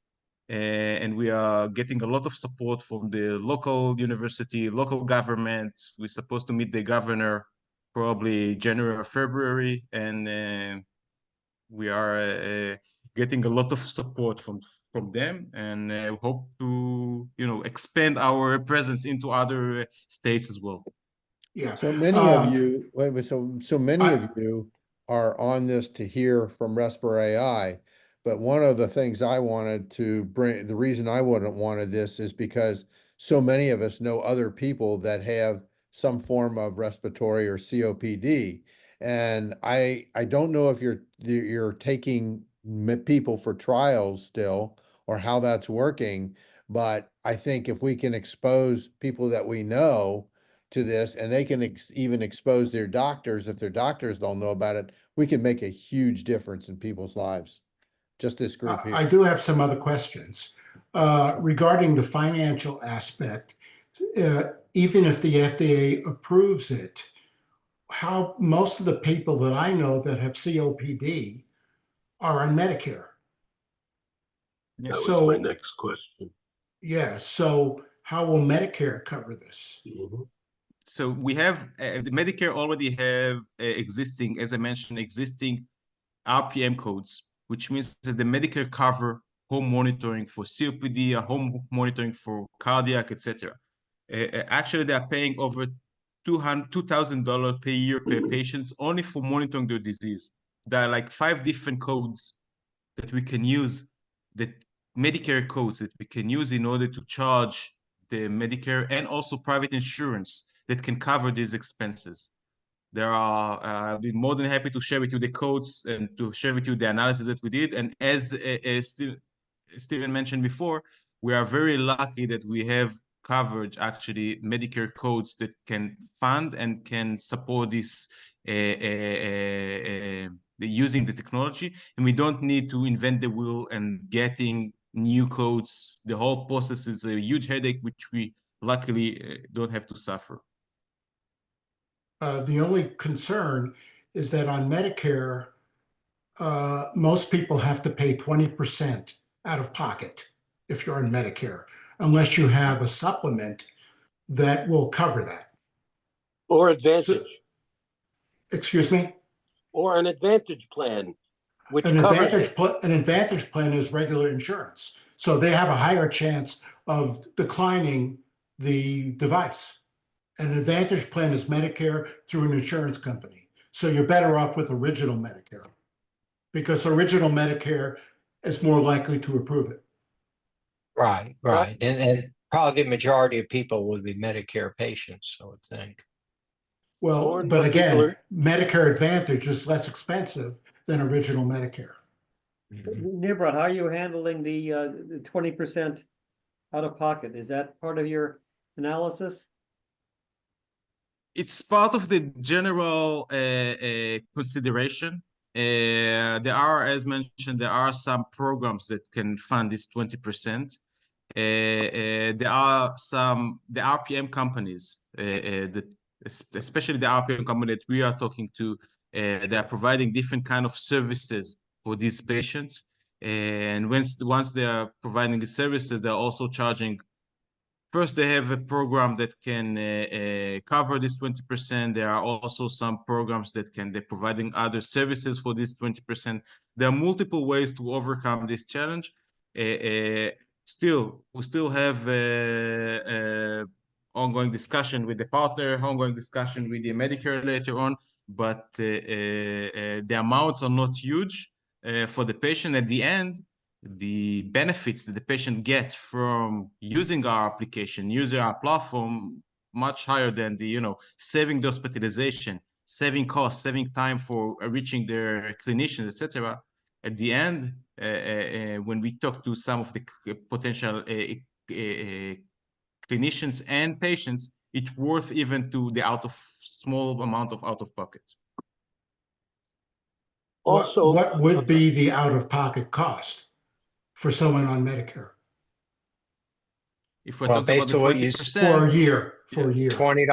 S4: And we are getting a lot of support from the local university, local government. We're supposed to meet the governor probably January or February, and we are getting a lot of support from them, and hope to, you know, expand our presence into other states as well.
S6: Yeah.
S2: so many of you, so many of you are on this to hear from RespirAI, but one of the things I wanted to bring, the reason I wouldn't wanted this is because so many of us know other people that have some form of respiratory or COPD. And I don't know if you're taking people for trials still, or how that's working, but I think if we can expose people that we know to this, and they can even expose their doctors, if their doctors don't know about it, we can make a huge difference in people's lives. Just this group here.
S6: I do have some other questions regarding the financial aspect. Even if the FDA approves it, how most of the people that I know that have COPD are on Medicare.
S5: That was my next question.
S6: Yeah, so how will Medicare cover this?
S4: So we have the Medicare already have existing, as I mentioned, existing RPM codes, which means that the Medicare cover home monitoring for COPD, home monitoring for cardiac, etc. Actually, they are paying over $2,000 per year per patients only for monitoring their disease. There are like 5 different codes that we can use that Medicare codes that we can use in order to charge the Medicare and also private insurance that can cover these expenses. There are, I'll be more than happy to share with you the codes and to share with you the analysis that we did. And as Stephen mentioned before, we are very lucky that we have coverage, actually, Medicare codes that can fund and can support this using the technology. And we don't need to invent the wheel and getting new codes. The whole process is a huge headache, which we luckily don't have to suffer.
S6: The only concern is that on Medicare, most people have to pay 20% out of pocket if you're on Medicare, unless you have a supplement that will cover that.
S5: Or Advantage,
S6: Excuse me?
S5: or an Advantage plan, which
S6: An
S5: covers it.
S6: Advantage plan is regular insurance, so they have a higher chance of declining the device. An Advantage plan is Medicare through an insurance company, so you're better off with original Medicare, because original Medicare is more likely to approve it.
S3: Right, right. And probably the majority of people would be Medicare patients, I would think.
S6: Well,
S5: More and
S6: but
S5: more people
S6: again, Medicare Advantage is less expensive than original Medicare.
S1: Nimrod, how are you handling the 20% out of pocket? Is that part of your analysis?
S4: It's part of the general consideration. There are, as mentioned, there are some programs that can fund this 20%. There are the RPM companies that, especially the RPM company that we are talking to, they are providing different kind of services for these patients. And once they are providing the services, they're also charging. First, they have a program that can cover this 20%. There are also some programs that they're providing other services for this 20%. There are multiple ways to overcome this challenge. We still have ongoing discussion with the partner, ongoing discussion with the Medicare later on, but the amounts are not huge for the patient. At the end, the benefits that the patient gets from using our application, using our platform, much higher than saving the hospitalization, saving costs, saving time for reaching their clinicians, etc. At the end, when we talk to some of the potential clinicians and patients, it's worth even to the small amount of out of pocket.
S5: Also,
S6: what would be the out-of-pocket cost for someone on Medicare
S4: If we're
S3: Well,
S4: talking about
S3: based
S4: the
S3: on what you
S4: 20%,
S6: for a year? For a year,
S3: $20,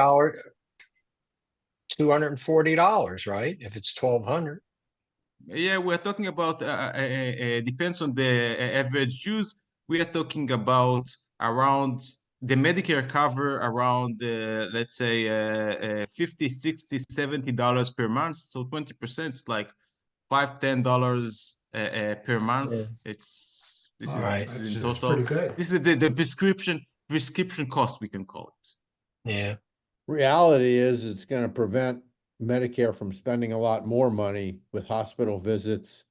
S3: $240, right? If it's 1,200.
S4: yeah, we're talking about depends on the average use. We are talking about around the Medicare cover around let's say $50, $60, $70 per month. So 20% is like $5-10 per month.
S3: Yeah.
S4: This
S3: Right.
S4: is in
S6: that's
S4: total.
S6: pretty good.
S4: This is the prescription cost, we can call it.
S3: Yeah.
S2: Reality is it's going to prevent Medicare from spending a lot more money with hospital visits,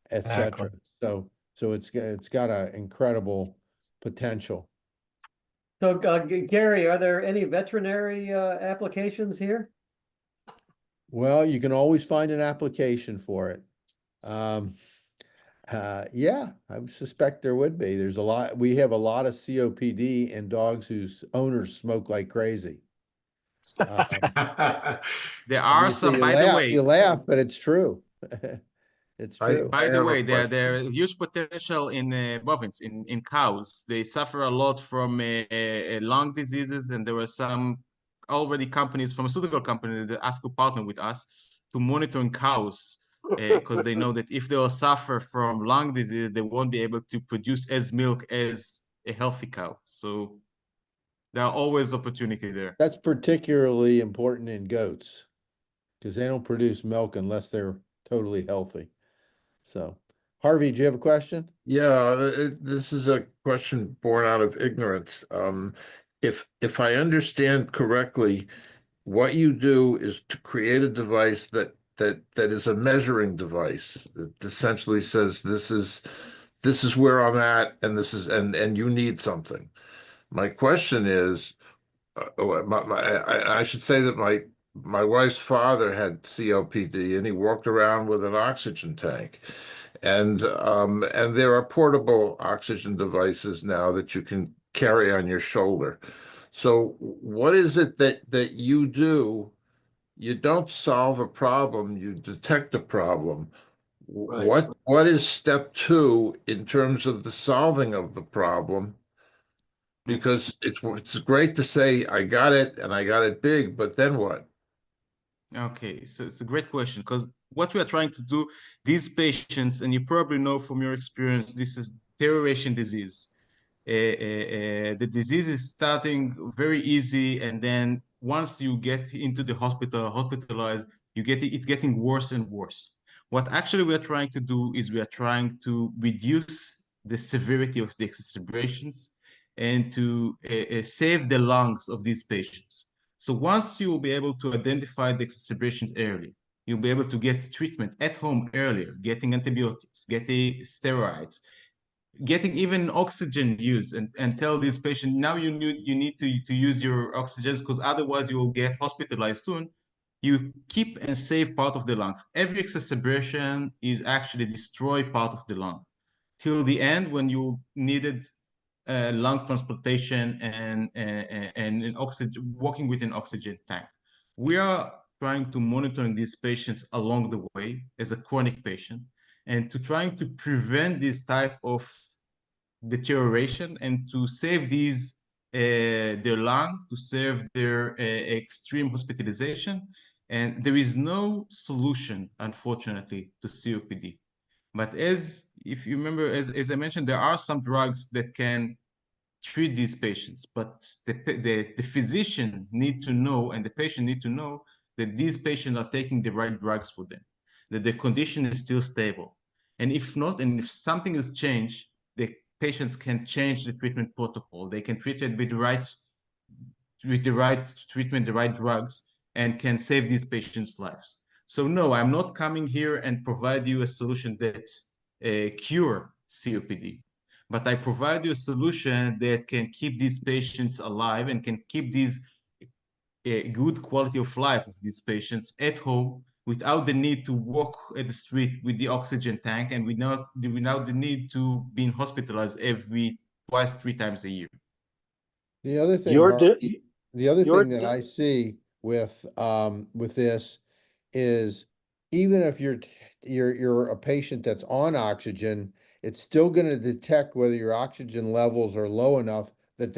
S2: et cetera.
S3: Exactly.
S2: So it's got an incredible potential.
S1: So Gary, are there any veterinary applications here?
S2: Well, you can always find an application for it. Yeah, I would suspect there would be. We have a lot of COPD in dogs whose owners smoke like crazy.
S4: There are some, by the way.
S2: You laugh, but it's true. It's true.
S4: By the way, there is huge potential in bovines, in cows. They suffer a lot from lung diseases, and there were some already pharmaceutical companies that asked to partner with us to monitor in cows because they know that if they will suffer from lung disease, they won't be able to produce as milk as a healthy cow. So there are always opportunity there.
S2: That's particularly important in goats because they don't produce milk unless they're totally healthy. So, Harvey, do you have a question?
S7: Yeah, this is a question born out of ignorance. If I understand correctly, what you do is to create a device that is a measuring device that essentially says this is this is where I'm at, and this is and you need something. My question is, I should say that my wife's father had COPD, and he walked around with an oxygen tank, and there are portable oxygen devices now that you can carry on your shoulder. So what is it that you do? You don't solve a problem, you detect a problem.
S5: Right.
S7: What is step two in terms of the solving of the problem? Because it's great to say I got it and I got it big, but then what?
S4: Okay, so it's a great question, because what we are trying to do, these patients, and you probably know from your experience, this is deterioration disease. The disease is starting very easy, and then once you get into the hospital, hospitalized, you get it getting worse and worse. What actually we are trying to do is we are trying to reduce the severity of the exacerbations and to save the lungs of these patients. So once you will be able to identify the exacerbation early, you'll be able to get treatment at home earlier, getting antibiotics, getting steroids, getting even oxygen use, and tell this patient, now you need to use your oxygens, because otherwise you will get hospitalized soon. You keep and save part of the lung. Every exacerbation is actually destroy part of the lung till the end when you needed lung transplantation and an oxygen, walking with an oxygen tank. We are trying to monitor these patients along the way as a chronic patient, and to trying to prevent this type of deterioration and to save these their lung, to save their extreme hospitalization. And there is no solution, unfortunately, to COPD. But if you remember, as I mentioned, there are some drugs that can treat these patients, but the physician need to know, and the patient need to know, that these patients are taking the right drugs for them, that the condition is still stable. And if not, and if something has changed, the patients can change the treatment protocol. They can treat it with the right treatment, the right drugs, and can save these patients' lives. So no, I'm not coming here and provide you a solution that cure COPD, but I provide you a solution that can keep these patients alive and can keep these good quality of life of these patients at home without the need to walk at the street with the oxygen tank, and without the need to be hospitalized twice, 3 times a year.
S2: The other thing,
S5: Your
S2: Harvey, the other
S5: your
S2: thing that I see with this is, even if you're a patient that's on oxygen, it's still going to detect whether your oxygen levels are low enough that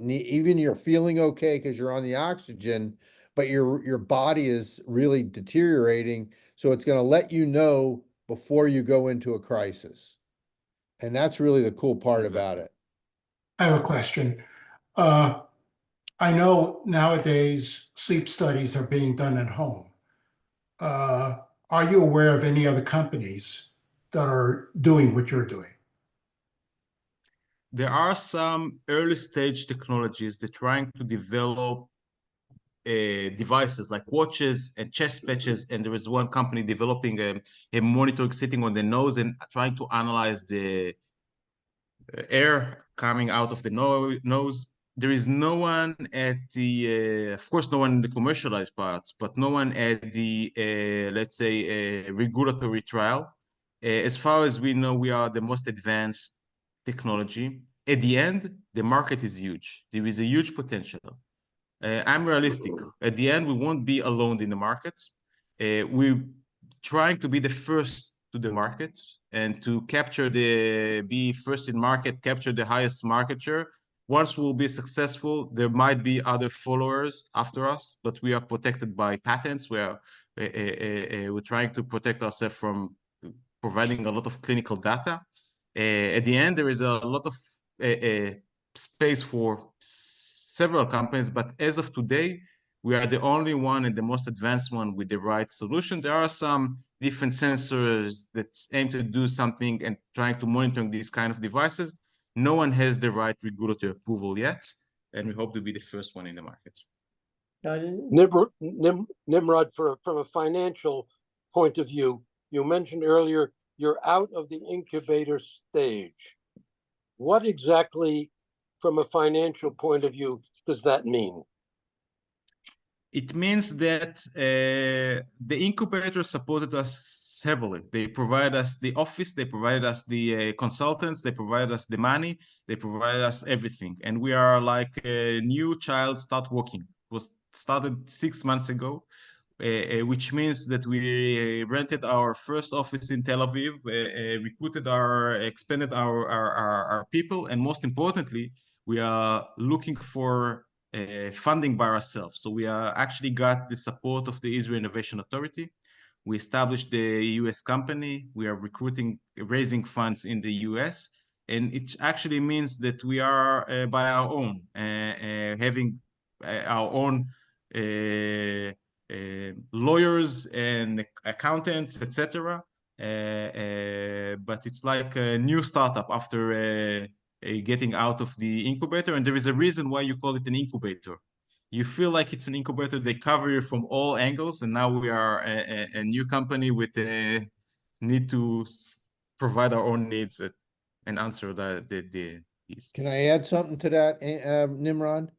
S2: even you're feeling okay because you're on the oxygen, but your body is really deteriorating. So it's going to let you know before you go into a crisis. And that's really the cool part about it.
S6: I have a question. I know nowadays sleep studies are being done at home. Are you aware of any other companies that are doing what you're doing?
S4: There are some early stage technologies that are trying to develop devices like watches and chest patches, and there is one company developing a monitor sitting on the nose and trying to analyze the air coming out of the nose. There is no one at the, of course, no one in the commercialized parts, but no one at the, let's say, regulatory trial. As far as we know, we are the most advanced technology. At the end, the market is huge. There is a huge potential. I'm realistic. At the end, we won't be alone in the market. We're trying to be the first to the market and to be first in market, capture the highest market share. Once we'll be successful, there might be other followers after us, but we are protected by patents. We're trying to protect ourselves from providing a lot of clinical data. At the end, there is a lot of space for several companies, but as of today, we are the only one and the most advanced one with the right solution. There are some different sensors that aim to do something and trying to monitor these kind of devices. No one has the right regulatory approval yet, and we hope to be the first one in the market.
S5: Nimrod, from a financial point of view, you mentioned earlier you're out of the incubator stage. What exactly, from a financial point of view, does that mean?
S4: It means that the incubator supported us heavily. They provide us the office, they provide us the consultants, they provide us the money, they provide us everything. And we are like a new child start working. It was started 6 months ago, which means that we rented our first office in Tel Aviv, expanded our people, and most importantly, we are looking for funding by ourselves. So we actually got the support of the Israel Innovation Authority. We established the US company. We are raising funds in the US. And it actually means that we are by our own, having our own lawyers and accountants, etc. But it's like a new startup after getting out of the incubator, and there is a reason why you call it an incubator. You feel like it's an incubator, they cover you from all angles, and now we are a new company with a need to provide our own needs and answer these.
S2: Can I add something to that, Nimrod?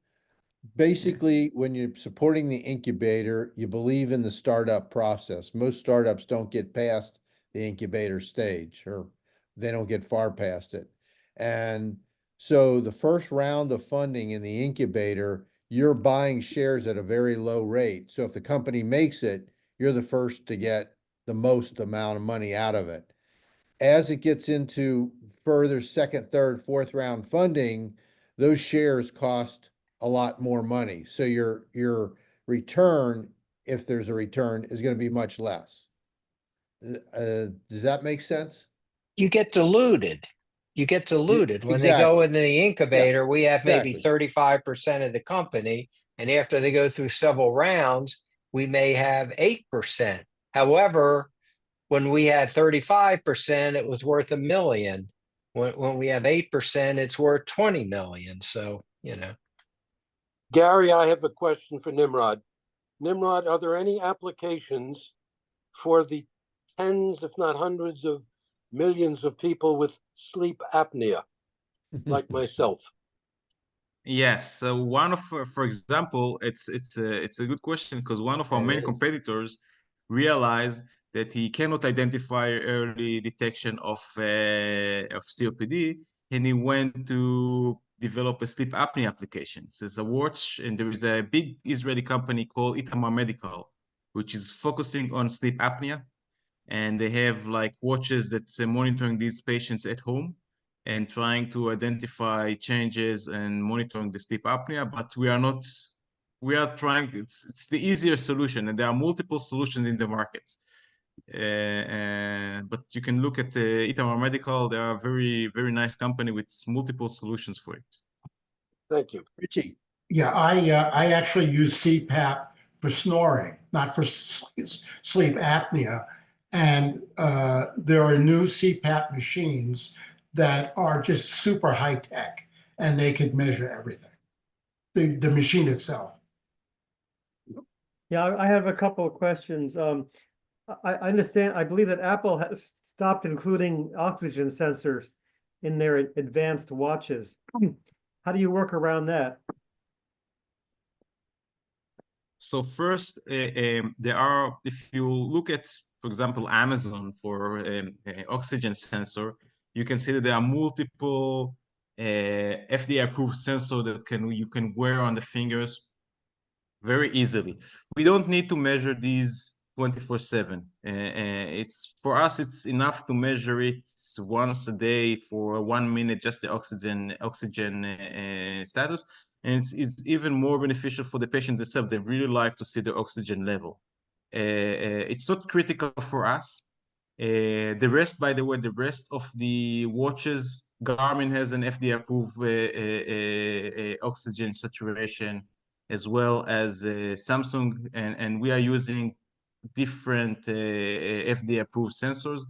S2: Basically, when you're supporting the incubator, you believe in the startup process. Most startups don't get past the incubator stage, or they don't get far past it. And so the first round of funding in the incubator, you're buying shares at a very low rate. So if the company makes it, you're the first to get the most amount of money out of it. As it gets into further second, third, fourth round funding, those shares cost a lot more money. So your return, if there's a return, is going to be much less. Does that make sense?
S3: You get diluted. You get diluted. When they go
S2: exactly.
S3: into the incubator, we have maybe
S2: exactly.
S3: 35% of the company. And after they go through several rounds, we may have 8%. However, when we had 35%, it was worth $1 million. When we have 8%, it's worth 20 million. So, you know.
S5: Gary, I have a question for Nimrod. Nimrod, are there any applications for the tens, if not hundreds of millions of people with sleep apnea, like myself?
S4: Yes. So one of, for example, it's a good question, because one of our main competitors realized that he cannot identify early detection of COPD, and he went to develop a sleep apnea application. So there's a watch, and there is a big Israeli company called EHealth Medical, which is focusing on sleep apnea, and they have like watches that's monitoring these patients at home and trying to identify changes and monitoring the sleep apnea. But we are trying, it's the easier solution, and there are multiple solutions in the market. But you can look at EHealth Medical. They are a very, very nice company with multiple solutions for it.
S5: Thank you.
S2: Richie.
S6: Yeah, I actually use CPAP for snoring, not for sleep apnea. And there are new CPAP machines that are just super high tech, and they could measure everything. The machine itself.
S1: Yeah, I have a couple of questions. I understand, I believe that Apple has stopped including oxygen sensors in their advanced watches. How do you work around that?
S4: So first, there are, if you look at, for example, Amazon for oxygen sensor, you can see that there are multiple FDA-approved sensors that you can wear on the fingers very easily. We don't need to measure these 24/7. It's for us, it's enough to measure it once a day for 1 minute, just the oxygen status. And it's even more beneficial for the patient themselves. They really like to see the oxygen level. It's not critical for us. The rest, by the way, the rest of the watches, Garmin has an FDA-approved oxygen saturation, as well as Samsung, and we are using different FDA-approved sensors.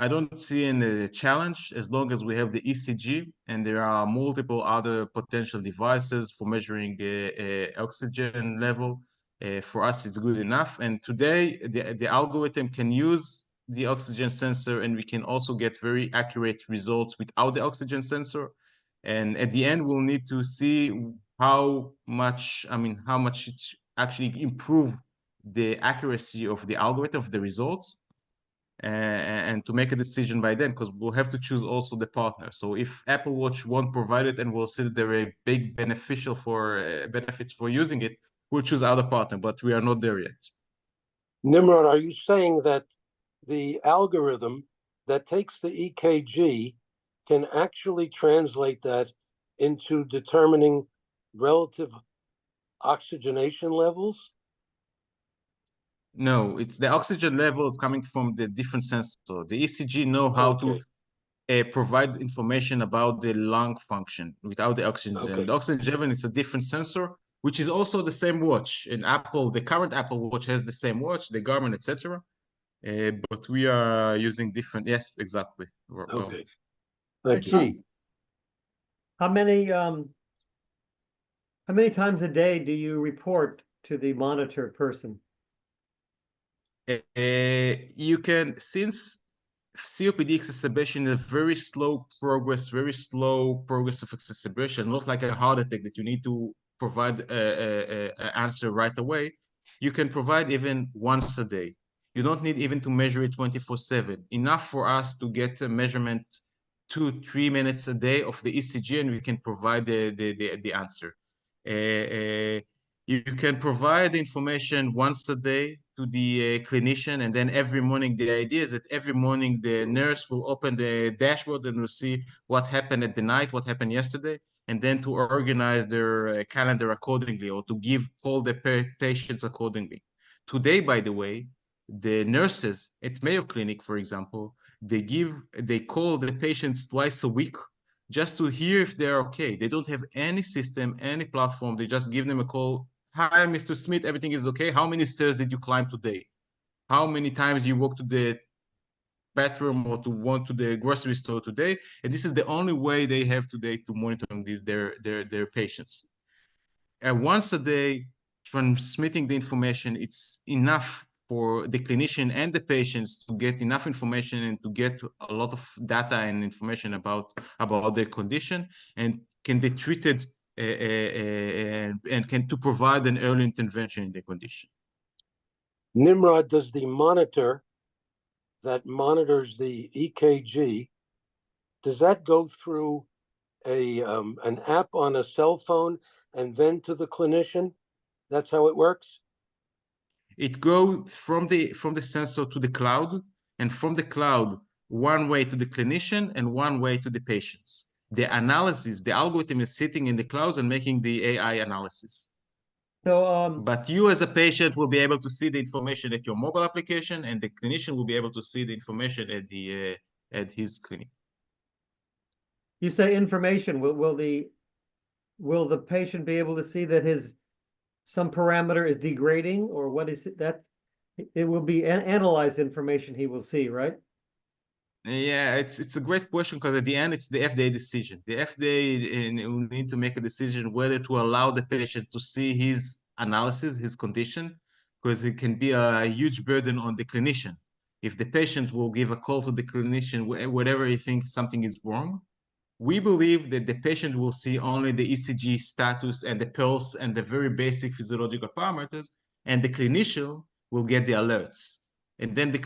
S4: I don't see any challenge as long as we have the ECG, and there are multiple other potential devices for measuring oxygen level. For us, it's good enough. And today, the algorithm can use the oxygen sensor, and we can also get very accurate results without the oxygen sensor. And at the end, we'll need to see how much it actually improve the accuracy of the algorithm of the results, and to make a decision by then, because we'll have to choose also the partner. So if Apple Watch won't provide it and we'll see that there are big benefits for using it, we'll choose other partner, but we are not there yet.
S5: Nimrod, are you saying that the algorithm that takes the EKG can actually translate that into determining relative oxygenation levels?
S4: No, it's the oxygen levels coming from the different sensors. The ECG know how to provide information about the lung function without the oxygen.
S5: Okay.
S4: The oxygen level, it's a different sensor, which is also the same watch. In Apple, the current Apple Watch has the same watch, the Garmin, etc. But we are using different. Yes, exactly.
S5: Okay. Thank you.
S2: Gee,
S1: How many times a day do you report to the monitor person?
S4: You can, since COPD exacerbation is a very slow progress of exacerbation, not like a heart attack that you need to provide an answer right away. You can provide even once a day. You don't need even to measure it 24/7. Enough for us to get a measurement 2-3 minutes a day of the ECG, and we can provide the answer. You can provide the information once a day to the clinician, and then every morning, the idea is that every morning the nurse will open the dashboard and will see what happened at the night, what happened yesterday, and then to organize their calendar accordingly, or to call the patients accordingly. Today, by the way, the nurses at Mayo Clinic, for example, they call the patients twice a week just to hear if they're okay. They don't have any system, any platform. They just give them a call. Hi, Mr. Smith, everything is okay. How many stairs did you climb today? How many times you walked to the bathroom or to the grocery store today? And this is the only way they have today to monitor their patients. And once a day, transmitting the information, it's enough for the clinician and the patients to get enough information and to get a lot of data and information about their condition, and can be treated and can to provide an early intervention in the condition.
S5: Nimrod, does the monitor that monitors the EKG, does that go through an app on a cell phone and then to the clinician? That's how it works?
S4: It goes from the sensor to the cloud, and from the cloud, one way to the clinician and one way to the patients. The analysis, the algorithm is sitting in the clouds and making the AI analysis.
S1: So,
S4: But you as a patient will be able to see the information at your mobile application, and the clinician will be able to see the information at his clinic.
S1: you say information. Will the patient be able to see that some parameter is degrading, or what is it? That it will be analyzed information he will see, right?
S4: Yeah, it's a great question, because at the end it's the FDA decision. The FDA will need to make a decision whether to allow the patient to see his analysis, his condition, because it can be a huge burden on the clinician. If the patient will give a call to the clinician whenever he thinks something is wrong, we believe that the patient will see only the ECG status and the pulse and the very basic physiological parameters, and the clinician will get the alerts. And then the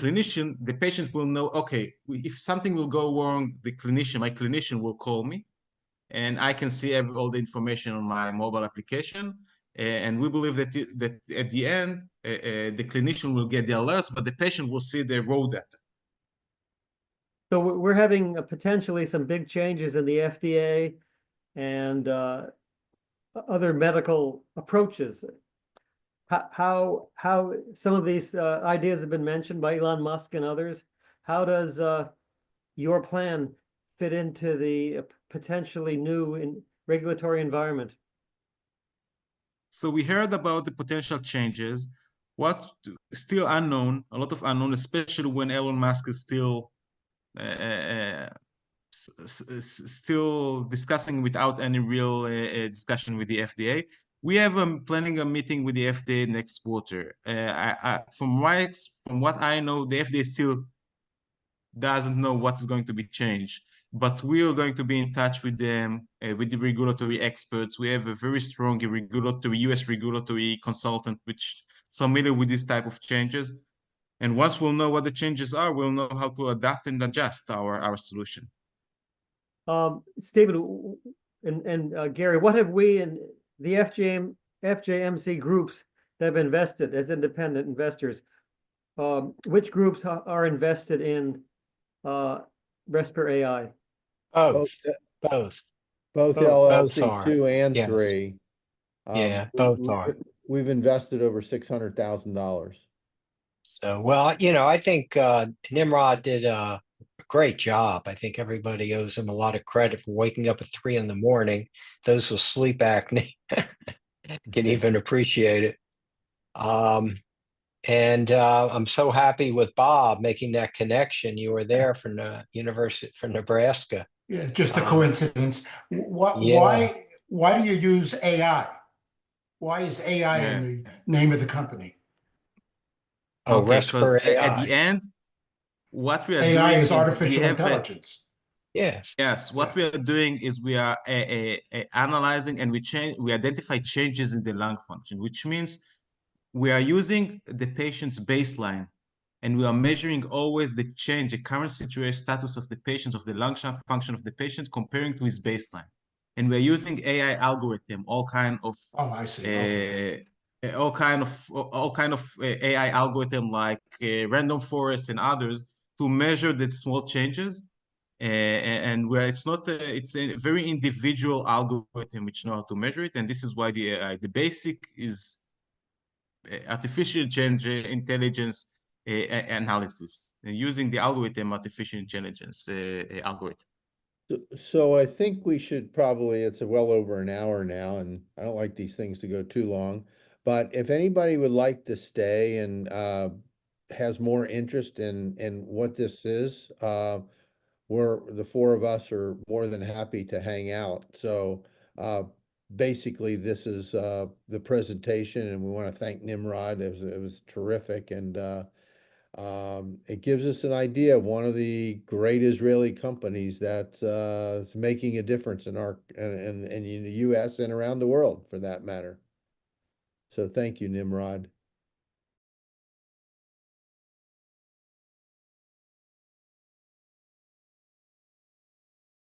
S4: patient will know, okay, if something will go wrong, my clinician will call me, and I can see all the information on my mobile application. And we believe that at the end, the clinician will get the alerts, but the patient will see the raw data.
S1: So we're having potentially some big changes in the FDA and other medical approaches. How some of these ideas have been mentioned by Elon Musk and others. How does your plan fit into the potentially new regulatory environment?
S4: So we heard about the potential changes. What still unknown, a lot of unknown, especially when Elon Musk is still discussing without any real discussion with the FDA. We have planning a meeting with the FDA next quarter. From what I know, the FDA is still doesn't know what's going to be changed. But we are going to be in touch with them, with the regulatory experts. We have a very strong US regulatory consultant, which familiar with this type of changes. And once we'll know what the changes are, we'll know how to adapt and adjust our solution.
S1: Stephen and Gary, what have we and the FJMC groups that have invested as independent investors, which groups are invested in RespirAI?
S3: Both,
S2: Both
S3: both
S2: LLC
S3: are.
S2: 2 and
S3: Yes.
S2: 3.
S3: Yeah, both are.
S2: We've invested over $600,000.
S3: So, well, I think Nimrod did a great job. I think everybody owes him a lot of credit for waking up at 3 a.m. Those with sleep apnea can even appreciate it. And I'm so happy with Bob making that connection. You were there from the University from Nebraska.
S6: Yeah, just a coincidence.
S3: Yeah.
S6: Why do you use AI? Why is AI in
S4: Yeah.
S6: the name of the company?
S3: Oh,
S4: Okay, because at
S3: RespirAI.
S4: the end, what we are
S6: AI
S4: doing
S6: is
S4: we
S6: artificial
S4: have
S6: intelligence.
S3: Yes.
S4: yes, what
S6: Yeah.
S4: we are doing is we are analyzing and we identify changes in the lung function, which means we are using the patient's baseline and we are measuring always the change, the current situation status of the patient, of the lung function of the patient comparing to his baseline. And we're using AI algorithm, all kind of
S6: Oh, I see. Okay.
S4: all kind of AI algorithm like random forest and others to measure the small changes. And where it's not it's a very individual algorithm which know how to measure it, and this is why the AI, the basic is artificial intelligence analysis using the algorithm artificial intelligence algorithm.
S2: So I think we should probably, it's well over an hour now, and I don't like these things to go too long. But if anybody would like to stay and has more interest in what this is, the four of us are more than happy to hang out. So basically, this is the presentation, and we want to thank Nimrod. It was terrific, and it gives us an idea of one of the great Israeli companies that is making a difference in in the U.S. and around the world, for that matter. So thank you, Nimrod.